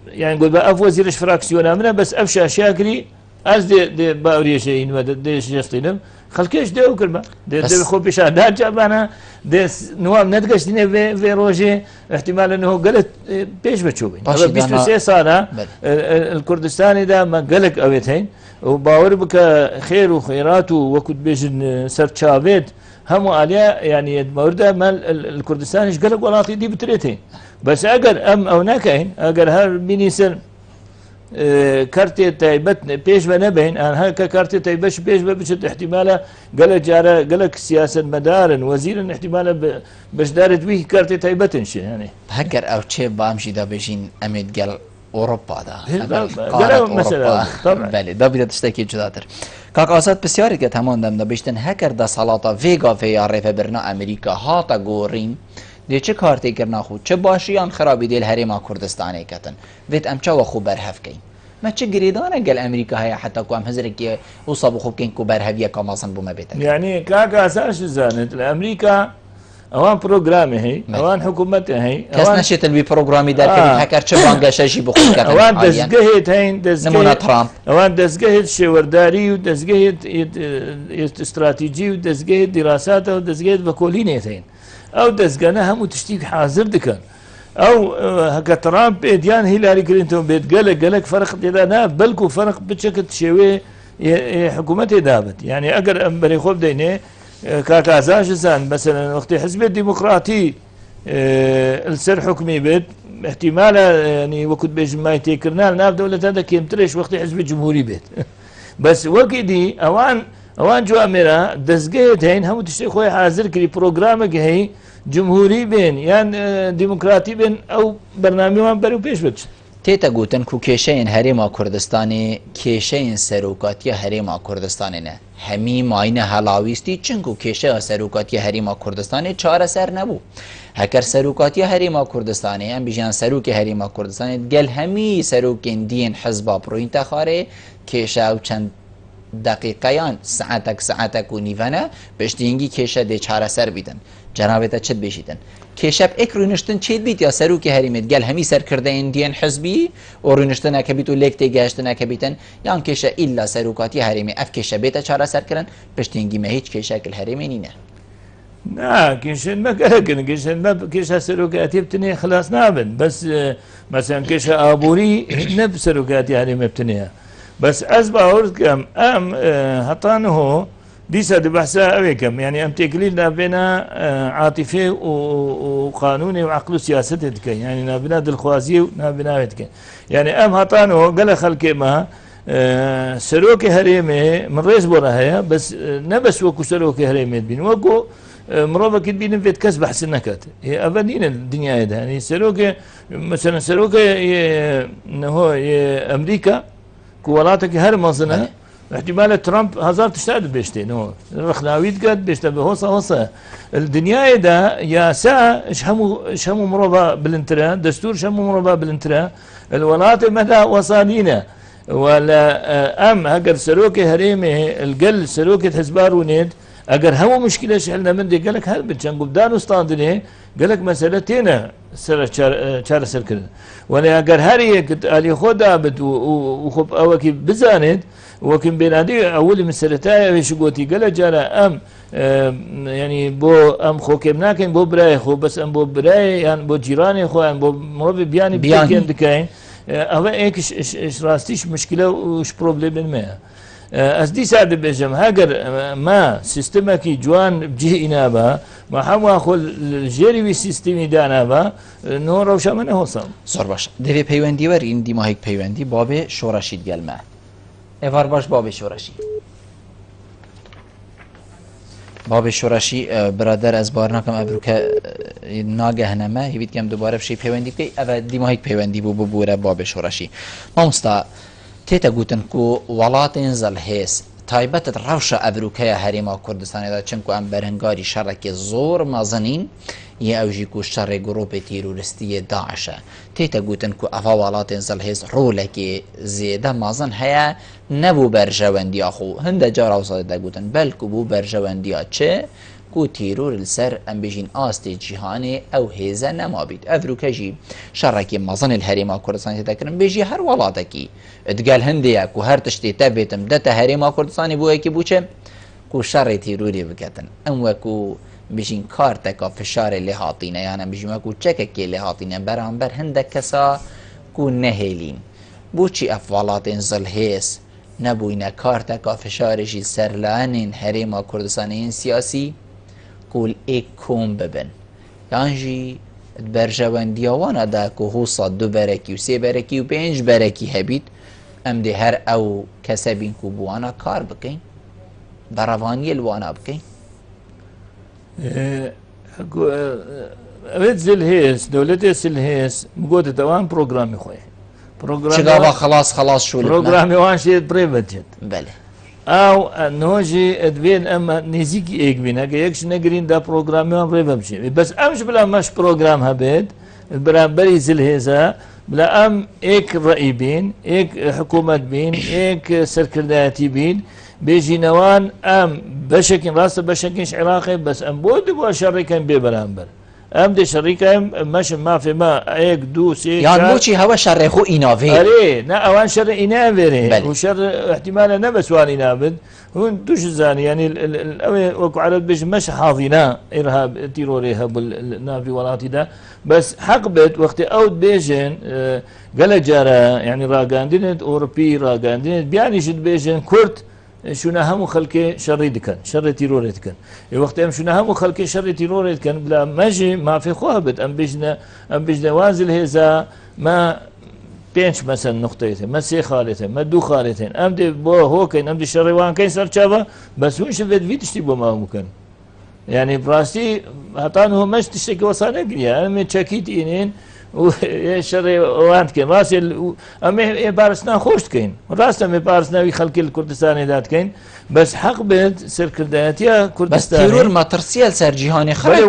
B: يعني قد با اف وزيرش فراكسيون امنا بس افشا شاكري از دي باوريه شيء ما دي شيختينم خلكيش دي وكربا دي خو بشهادات جابانا دي نوام ندقشتني في روجي احتمال انه قلت بيش بتشوفين 23 سنه الكردستاني ده ما قلق اويتين وباور بك خير وخيرات وكنت بيجن سرتشافيت هم عليا يعني مورده مال الكردستان ايش قلق ولاطي دي بتريتين بس اگر ام او ناكاين اگر هر مينيسر كارتي تايبت بيش بنبين انا هكا كارتي تايبش بيش بشت احتماله قال جاره قالك سياسه مدار وزير احتماله باش دارت ويه كارتي تايبتنش يعني
A: هكر او تشي بامشي دا بيجين امد قال اوروبا دا
B: قالوا مثلا طبعا
A: بله دا بيد تشتكي جداتر كاك اسات بسياري که تمام دم دا بيشتن هكر دا سالاتا فيغا في عرفه برنا امريكا هاتا گورين دي چه کارتی کرنا خو چه باشیان خرابی دیل هریما کردستانی کتن ویت ام چه وخو برهف کین ما چه گریدانه قال امریکا هيا حتى كو ام هزرك وصابو خو كين كو برهفيه كماصن بما بيتك
B: يعني كاكا اساس زانت الامريكا اوان بروجرامي هي اوان حكومتها هي
A: كاس نشيت البي بروجرامي دار كبير هكر چه بانگشاشي بخو كتن
B: اوان دزگهت هين
A: نمونه ترامب
B: اوان دزگهت شورداري ودزگهت استراتيجي ودزگهت دراسات ودزگهت بكولينيت هين او دزگانه همو تشتيك حاضر دكان او هكا ترامب اديان هيلاري كلينتون بيت قالك فرق دينا بلكو فرق بشكل شوي حكومتي دابت يعني اگر امبري خوب ديني كاكازاش زان مثلا وقت حزب الديمقراطي السر حكمي بيت احتمال يعني وقت بيج ما يتكرنا ناف دولة هذا كيمتريش وقت حزب الجمهوري بيت بس وقت دي اوان جو اميرا دزگهت هين هم تشتي خوي حاضر كري بروجرامك هي جمهوري بين يعني ديمقراطي بين او برنامجوان برو پیش بچ
A: تيتا گوتن كو كيشين هريما كردستاني كيشين سروكاتيا هريما كردستاني نه هەمی ماینە هەڵاویستی چنگ و کێشە سەرۆکاتی هەریما کوردستانی چارەسەر نەبوو هەکەر سەرۆکاتی هەریما کوردستانی ئەم بیژیان سەرۆکی هەریما کوردستانی گەل هەمی سەرۆکێن دیێن حەزبا پڕۆینتە خارێ کێشە و چەند دقیقەیان سعاتێک و نیڤەنە پشتینگی کێشە دێ چارەسەر بیدن جەنابێتە چت بێژیدن کێشەب ئێک ڕوونشتن چیت بیت یا سەرۆکی هەریمێت گەل هەمی سەرکردەیان دیێن حزبی و ڕوونشتنەکە بیت و لێک تێگەشتنەکە بیتن یان کێشە ئیلا سەرۆکاتی هەرێمی ئەف کێشە بێتە چارەسەرکردن پشتینگی مە هیچ کێشەکل هەرێمی نینە
B: نا كيشن ما كهكن كيشن ما كيشها سلوكاتي بتني خلاص نابن بس مثلا كيشها ابوري نفس سلوكاتي هذه مبتنيه بس اسبا كم ام هطانه ديسا بحثها اويكم يعني ام تكليل بين عاطفي وقانوني وعقل وسياسه تكن يعني نابنا الخوازي ونابنا تكن يعني ام هطانه قال خلك ما سلوكي هريمي من رئيس براها بس نبس وكو سلوكي هريمي بين وكو مروفة كتبين فيت كسب حسن نكات هي أبدين الدنيا هذا يعني سلوكي مثلا سلوكي هو أمريكا كوالاتك هر مصنع احتمال ترامب هزار تشتغل بيشتين هو رخناويت قد بيشتغل هوصة الدنيا هذا يا ساعة شهمو مروفة بالانترا دستور شهمو مروفة بالانترا الولايات مدى وصالينا ولا هاجر سلوكي هريمي القل سلوكي حزبار ونيد اگر همو مشكله شحلنا من دي قالك هل بتشان قبدان وستاندني قالك مسألتين شار سركن ولا اگر هري اللي خدا بد وخب اوكي بزاند وكن بينادي اول مسألتها ايش قوتي قال جرى يعني بو ام خو كمناكن بو براي خو بس ام بو براي يعني بو جيراني خو ام بو مربي بياني بيان دكاين هذا ايش راستيش مشكله وش بروبليم ما أسدي سعد بجم هاجر ما سيستمك جوان بجه إنابا ما حمو أخول الجيري سيستمي دانابا نور روشا من هوصل
A: زور باش دوی پیوندی ور این دی ماهیک پیوندی باب شورشید گلمه ایوار باش باب شورشی باب شورشی برادر از بارناکم ابروکه ناگهنمه هیوید کم دوباره بشی پیوندی که اول دی ماهیک پیوندی بو ببوره باب شورشی مامستا تيتا قوتن كو ولاتين زلهيس تايبت روشا ابروكايا هريما كردستان دا چنكو ام برهنگاري شرك زور مازنين يا اوجي كو شر جروب تيرورستي داعش تيتا قوتن كو افا ولاتين زلهيس رولكي زياده مازن هيا نبو برجواندي اخو هند جارا وصاد دا قوتن بلكو بو برجواندي چه كو تيرور السر ام بيجين آستي جهاني او هيزا نما بيت افروكا جي شركي مازن الهريما كردستان تذكرن بيجي هر ولاتكي اتقال هندية كو هر تشتي تابيتم دتا هريما كردستاني بو اكي بوچه كو شر تيروري بكتن ام وكو بيجين كارتكا فشار اللي هاطينا يعني بيجين وكو چككي اللي هاطينا برانبر هندك كسا كو نهيلين بوچي افوالاتين زلهيس نبوينا كارتكا فشار جي سرلانين هريما كردستانيين سياسي قول ايك كوم ببن يعني برجوانديا وانا دا كو هوصا 2 بركي و 3 بركي و 5 بركي هبيت ام دي هر او كسبين كو بوانا كار بكين براواني الوانا بكين
B: اويت زلهيس دولتي زلهيس مقود دوام بروغرامي خويا
A: شغابا خلاص شو
B: بروغرامي وان شي بريفت جد
A: بله
B: او نوجي ادبين اما نزيكي ايك بينا يكش نقرين دا بروغرامي وان بريفت بشي بس امش بلا مش بروغرام هبيد برامبري زلهيزا بلا ام ايك رأي بين ايك حكومة بين ايك سركرداتي بين بيجي نوان ام بشكل راس بشكل عراقي بس ام بود بو شركة ببرامبر ام دي شركة مش ما في ما ايك دوسي
A: يعني موشي هوا شر خو إنافي
B: اري نا اوان شر إنافي وشر احتمال نبس وان إنابد هون دوش زاني يعني وكو على بيج مش حاضنا ارهاب تيروري هب النافي ولاتي ده بس حقبت وقت اوت بيجن قال جارا يعني راقاندينت اوروبي راقاندينت بيعني شد بيجن كرت شونا همو خلقي شر دكان شر تيرور دكان وقت ام شونا همو خلقي شر تيرور دكان بلا ماجي ما في خوابت ام بيجنا وازل هذا ما بينش مثلا نقطتين ما سي خالتين ما دو خالتين ام دي بو هو كاين ام دي شروان كاين صار شافا بس وين شفت فيديو بو ما ممكن يعني براستي هطانه مش تشتكي وصانك يعني انا تشكيت انين شەڕێ ئەوان دکەین ڕاستی ئەمێ پارستنا خۆش دکەین ڕاستە ئەمێ پارستناوی خەڵکی لە کوردستانێدا دکەین بەس حەق بێت سەرکردایەتیە کوردستان
A: مەترسیە سەر جیهانی خەڵک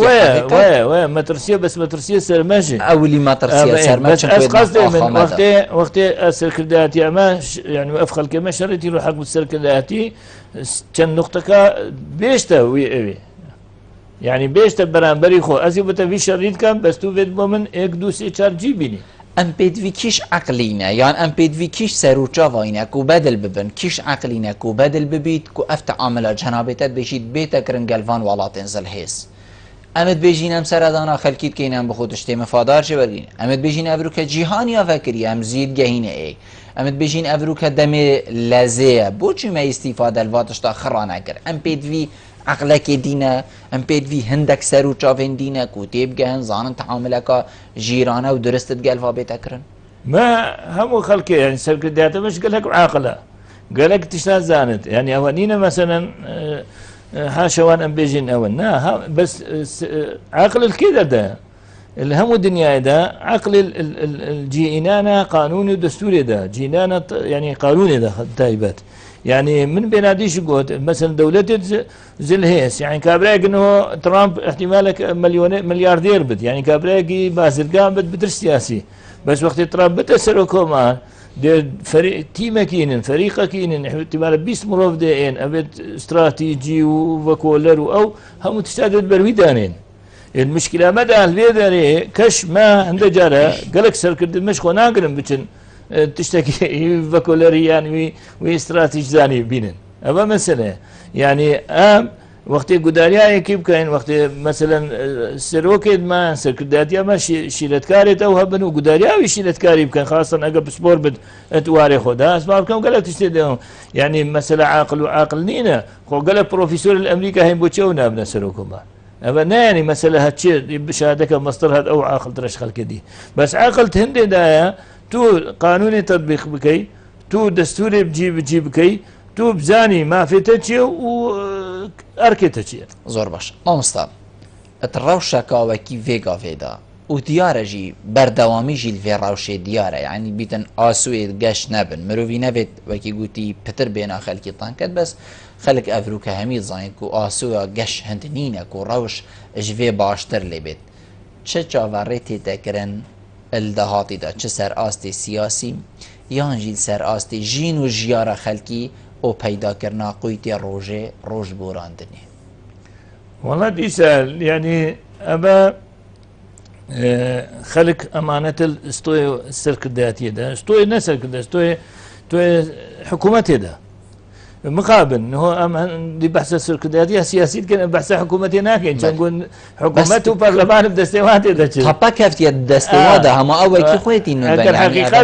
B: وایە مەترسیە بەس مەترسیە سەرمەژێ
A: ئەولی مەترسیە سەرمەژ
B: وەختێ سەرکردایەتی ئەمە یعنی ئەف خەڵکەمە شەڕێتی ڕۆ حەق سەرکردایەتی چەند نقطەکە بێشتە وی ئەوێ یعنی بێشتە بەرامبەری خۆ ئەزی بتەوی شەڕیت کەم بەستو بێت بۆ من 1 2 3 4 جی بینی
A: ئەم پێدوی کیش عقلینە یان ئەم پێدوی کیش سەرروچاوینە و بەدل ببن کیش عقلینە و بەدل ببیت و ئەف تەعاملە جەنابێتە بێژیت بێتە کرنگەلڤان وڵاتێن زەلهێز ئەمت بێژین ئەم سەردانا خەلکیت کەینان بخۆ تشتێ مەفادار چێ وەرگین ئەمت بێژین ئەڤروکە جیهانی ئەڤەکری ئەم زیید گەهینە ئێ ئەمت بێژین ئەڤروکە دەمێ لەزەیە بۆچی مە ئیستیفادە لەڤاتشتا خڕانەکرد ئەم پێدوی عقلەکێ دینە ئەم پێدوی هەندێک سەر و چاوێن دینە و تێبگەهن زانن تەعاملەکە ژیرانە و درستت گەلڤا بێتەکردن
B: ما هەموو خەڵکێ ینی سەرکردایەتەمەش گەلێک عاقلە گەلێک تشتا زانت ینی ئەوە نینە مەسەلەن حاشەوان ئەم بێژین ئەوە نا بەس عاقل الکێ دەردایە لە هەموو دنیایدا عقل الجیئینانە قانونی و دەستورێدا جینانە ینی قانونێدا تایبەت يعني من بيناديش قوت مثلا دولة زلهيس يعني كابراقنه ترامب احتمالك ملياردير بد يعني كابراقي بازرقان بد بدر سياسي بس وقت ترامب بتأثر كمان دي فريق تيمة كينن فريقة كينن احتمال 20 مرافدين ابد استراتيجي وكولر او هم تستعدد برويدانين المشكلة مدى الفيدري كش ما عنده جارة قالك سركد مش خناقرن بتن تشتكي فكولري يعني واستراتيجي زاني بينن أما مسألة يعني وقت قداريا كيف كان وقت مثلا سروكيد ما سركداتيا ما شيلتكاري تو هبن وقداريا وشيلتكاري كان خاصة أجا بسبور بد أتواري خدا أسباب كم قالك تشتدهم يعني مثلا عاقل وعاقل نينا خو قالك بروفيسور الأمريكا هم بوتشونا ابن سروكما أما يعني مثلا هالشيء بشهادك مصدر هذا أو عاقل ترشخل كدي بس عاقل تهندي دايا تو قانوني تطبيق بكي تو دستوري بجي بكي تو بزاني ما في تجي وأركي تجي
A: زور باش مامستا الروشة كاوكي فيغا فيدا و ديارة جي بردوامي جي الفي روشة ديارة يعني بيتن آسوي قاش نبن مروفي نفت وكي قوتي بتر بينا خلقي طانكت بس خلق أفروكا هميد زاين كو آسوي قاش هندنينة كو روش جفي باشتر لبيت چه چاوريتي تكرن الدهاتی دا چه سر آستی سیاسی یان جیل سر آستی جین و جیار خلکی او پیدا کرنا قویتی روژ بوراندنی
B: والله دي سهل يعني أبا خلق أمانة الاستوي السركداتية ده استوي نسرك ده استوي حكومتي ده مقابل انه دي بحث السركداتيه سياسيه كان بحث حكومتي هناك نقول حكومته برلمان بدستوات اذا
A: طبعا كيف الدستوات هم اول كي خويتي انه
B: الحقيقه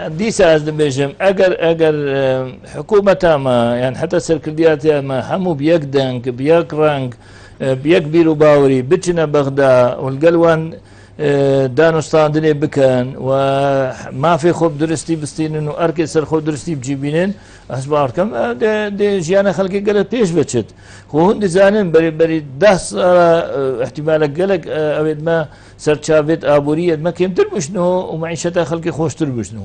B: دي ساز بيجم اجر حكومتها ما يعني حتى السركداتيه ما همو بيقدنك بيقرنك بيكبيروا باوري بتشنا بغداد والقلوان دانستاندني بكان وما في خوب درستي بستين انه اركي سر خوب درستي بجيبينين اسبار كم دي جيانا خلقي قالت بيش بتشت هو هندي زانين بري 10 احتمالك قالك اويد ما سر شافيت ابوريه ما كيم تربشنو ومعيشتها خلقي خوش تربشنو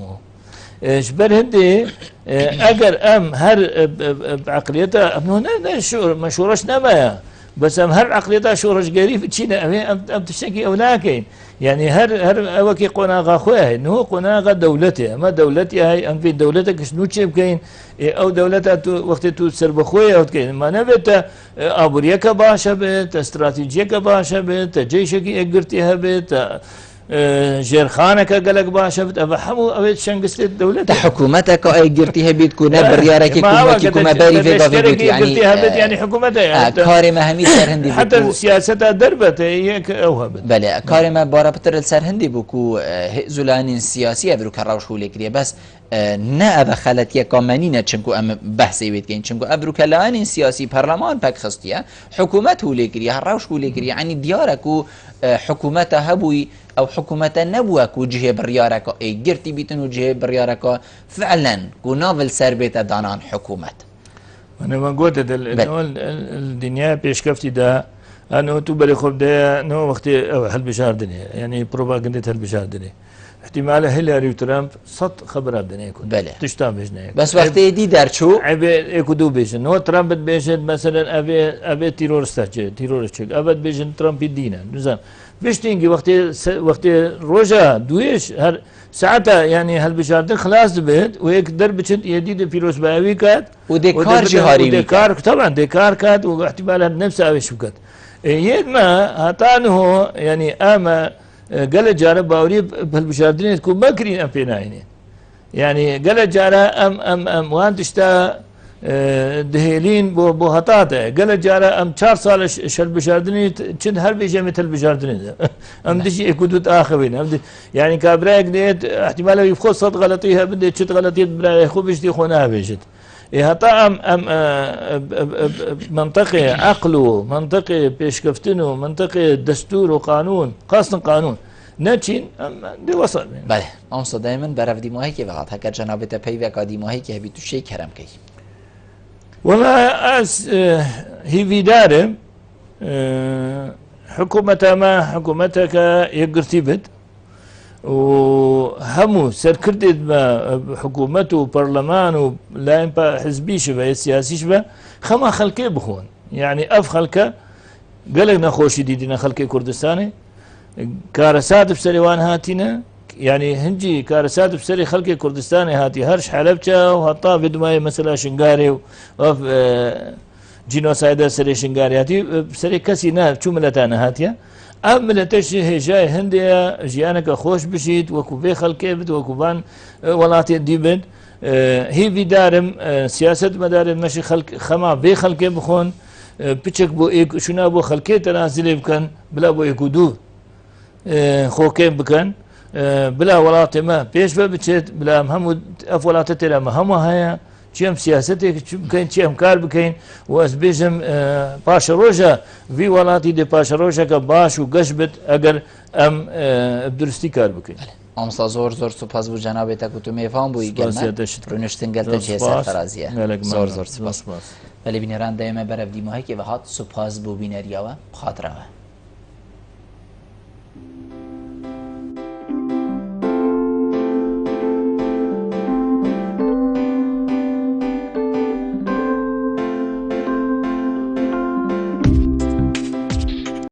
B: شبر هندي اجر هر بعقليتها ابنه شو مشورش نمايا بس هر عقليتها شورش قريب تشينا ام تشتكي او لاكين يعني هر اوكي قناغا خويا انه قناغا دولتي اما دولتي هاي ام في دولتك شنو تشيب كاين او دولتها وقت تو سرب خويا كاين ما نبت ابوريك باشا بت استراتيجيك باشا بت جيشك اقرتيها بت جيرخانك قالك باشا بت افهموا اويت شنقست الدوله
A: حكومتك اي قرتيها بيت كنا بريارك كما باري فيغا فيغوت
B: يعني حكومتها
A: كارما همي سر هندي
B: حتى سياستها دربت هي اوهبت
A: بله كارما بارا بتر سر هندي بوكو هزولان سياسيه برو كراوش هو لكري بس نا ابا خلت يكمنينه چنكو ام بحثي بيت كاين چنكو ابرو كلان سياسي برلمان باك خستيه حكومته لكري هراوش هو لكري يعني دياركو حكومتها هبوي او حكومة نبوك وجهه بريارك اي قرتي بيتن وجهه بريارك فعلا كو نافل سربيت دانان حكومة
B: انا ما قلت الدنيا بيش كفتي ده انه تو بالي خب ده نو وقت هالبشاردني يعني بروباغندا هالبشاردني احتمال هيلاري وترامب صد خبرات دنيا يكون
A: بله
B: تشتام بيجنا
A: بس وقت دي درچو
B: عيب يكودو بيجن نو ترامب بيجن مثلا ابي تيرورست ابد بيجن ترامب دينا نظام بيشتينجي وقت روجا دويش هر ساعتها يعني هالبشاردن خلاص بيت وهيك دربشت يديد فيروس باوي كات
A: وديكار جهاري
B: وديكار طبعا ديكار كات واحتمال نفسه اوي شو كات يد ما هاتانه يعني اما قال جاره باوري بهالبشاردين تكون مكرين ام فينايني يعني قال جاره ام وان تشتا دهيلين بو هطاته قال جاره ام 4 سال شل بشاردني تشد هر بيجي مثل بشاردني ام دشي كودت اخوين يعني كابراك ديت احتمال يفخص صد غلطيها بدي تشد غلطيه بلا خو بيجي خونها بيجت هتا ام منطقه عقله منطقه بيشكفتنو منطقه دستور وقانون خاصه قانون نچین دی وسط
A: بله آنسا دائما برای دیماهی که وقت هکر جنابت پی و دیماهی که هبی تو شی کرم کی
B: والله از هی دارم حكومة ما حكومتك يقرتي بد وهمو سركردت ما حكومته وبرلمان لا ينبا حزبي شبه سياسي شبه خما خلقي بخون يعني اف خلقه قالك نخوشي ديدنا خلقي كردستاني كارسات بسريوان هاتينا يعني هنجي كارسات بسري خلقي كردستاني هاتي هرش حلبجة وهطا بدماي مثلا شنغاري وف جينوسايد سري شنغاري هاتي بسري كسي ناف شو ملتانا هاتيا ام ملتش هي جاي هندية جيانك خوش بشيت وكو في خلقي بد وكو بان ولاتي ديبن هي في دارم سياسة مدارم ماشي خلق خما بي خلقي بخون بيتشك بو ايك شنا بو خلقي تنازلي بكن بلا بو ايكودو خوكين بكن بلا ولات ما بيش ببتشت بلا هم اف ولات ترى ما هم هيا چیم سیاستێک بکەین چی ئەمکار بکەین و ئەس بێژم پاشە ڕۆژە وی وڵاتی دێ پاشە ڕۆژەکە باش و گەشت بێت ئەگەر ئەم درستی کار بکەین.
A: ئەمسا زۆر زۆر سوپاس بوو جەنابێتە و تو میێفان بووی ڕونشتن گەلتە جێ سەرفەرازیە زۆر زۆر سپاس بەلی بینێران دەیەمە بەرەو دیماهەیەکی بەهات سوپاس بوو بینەریەوە بخاترەوە.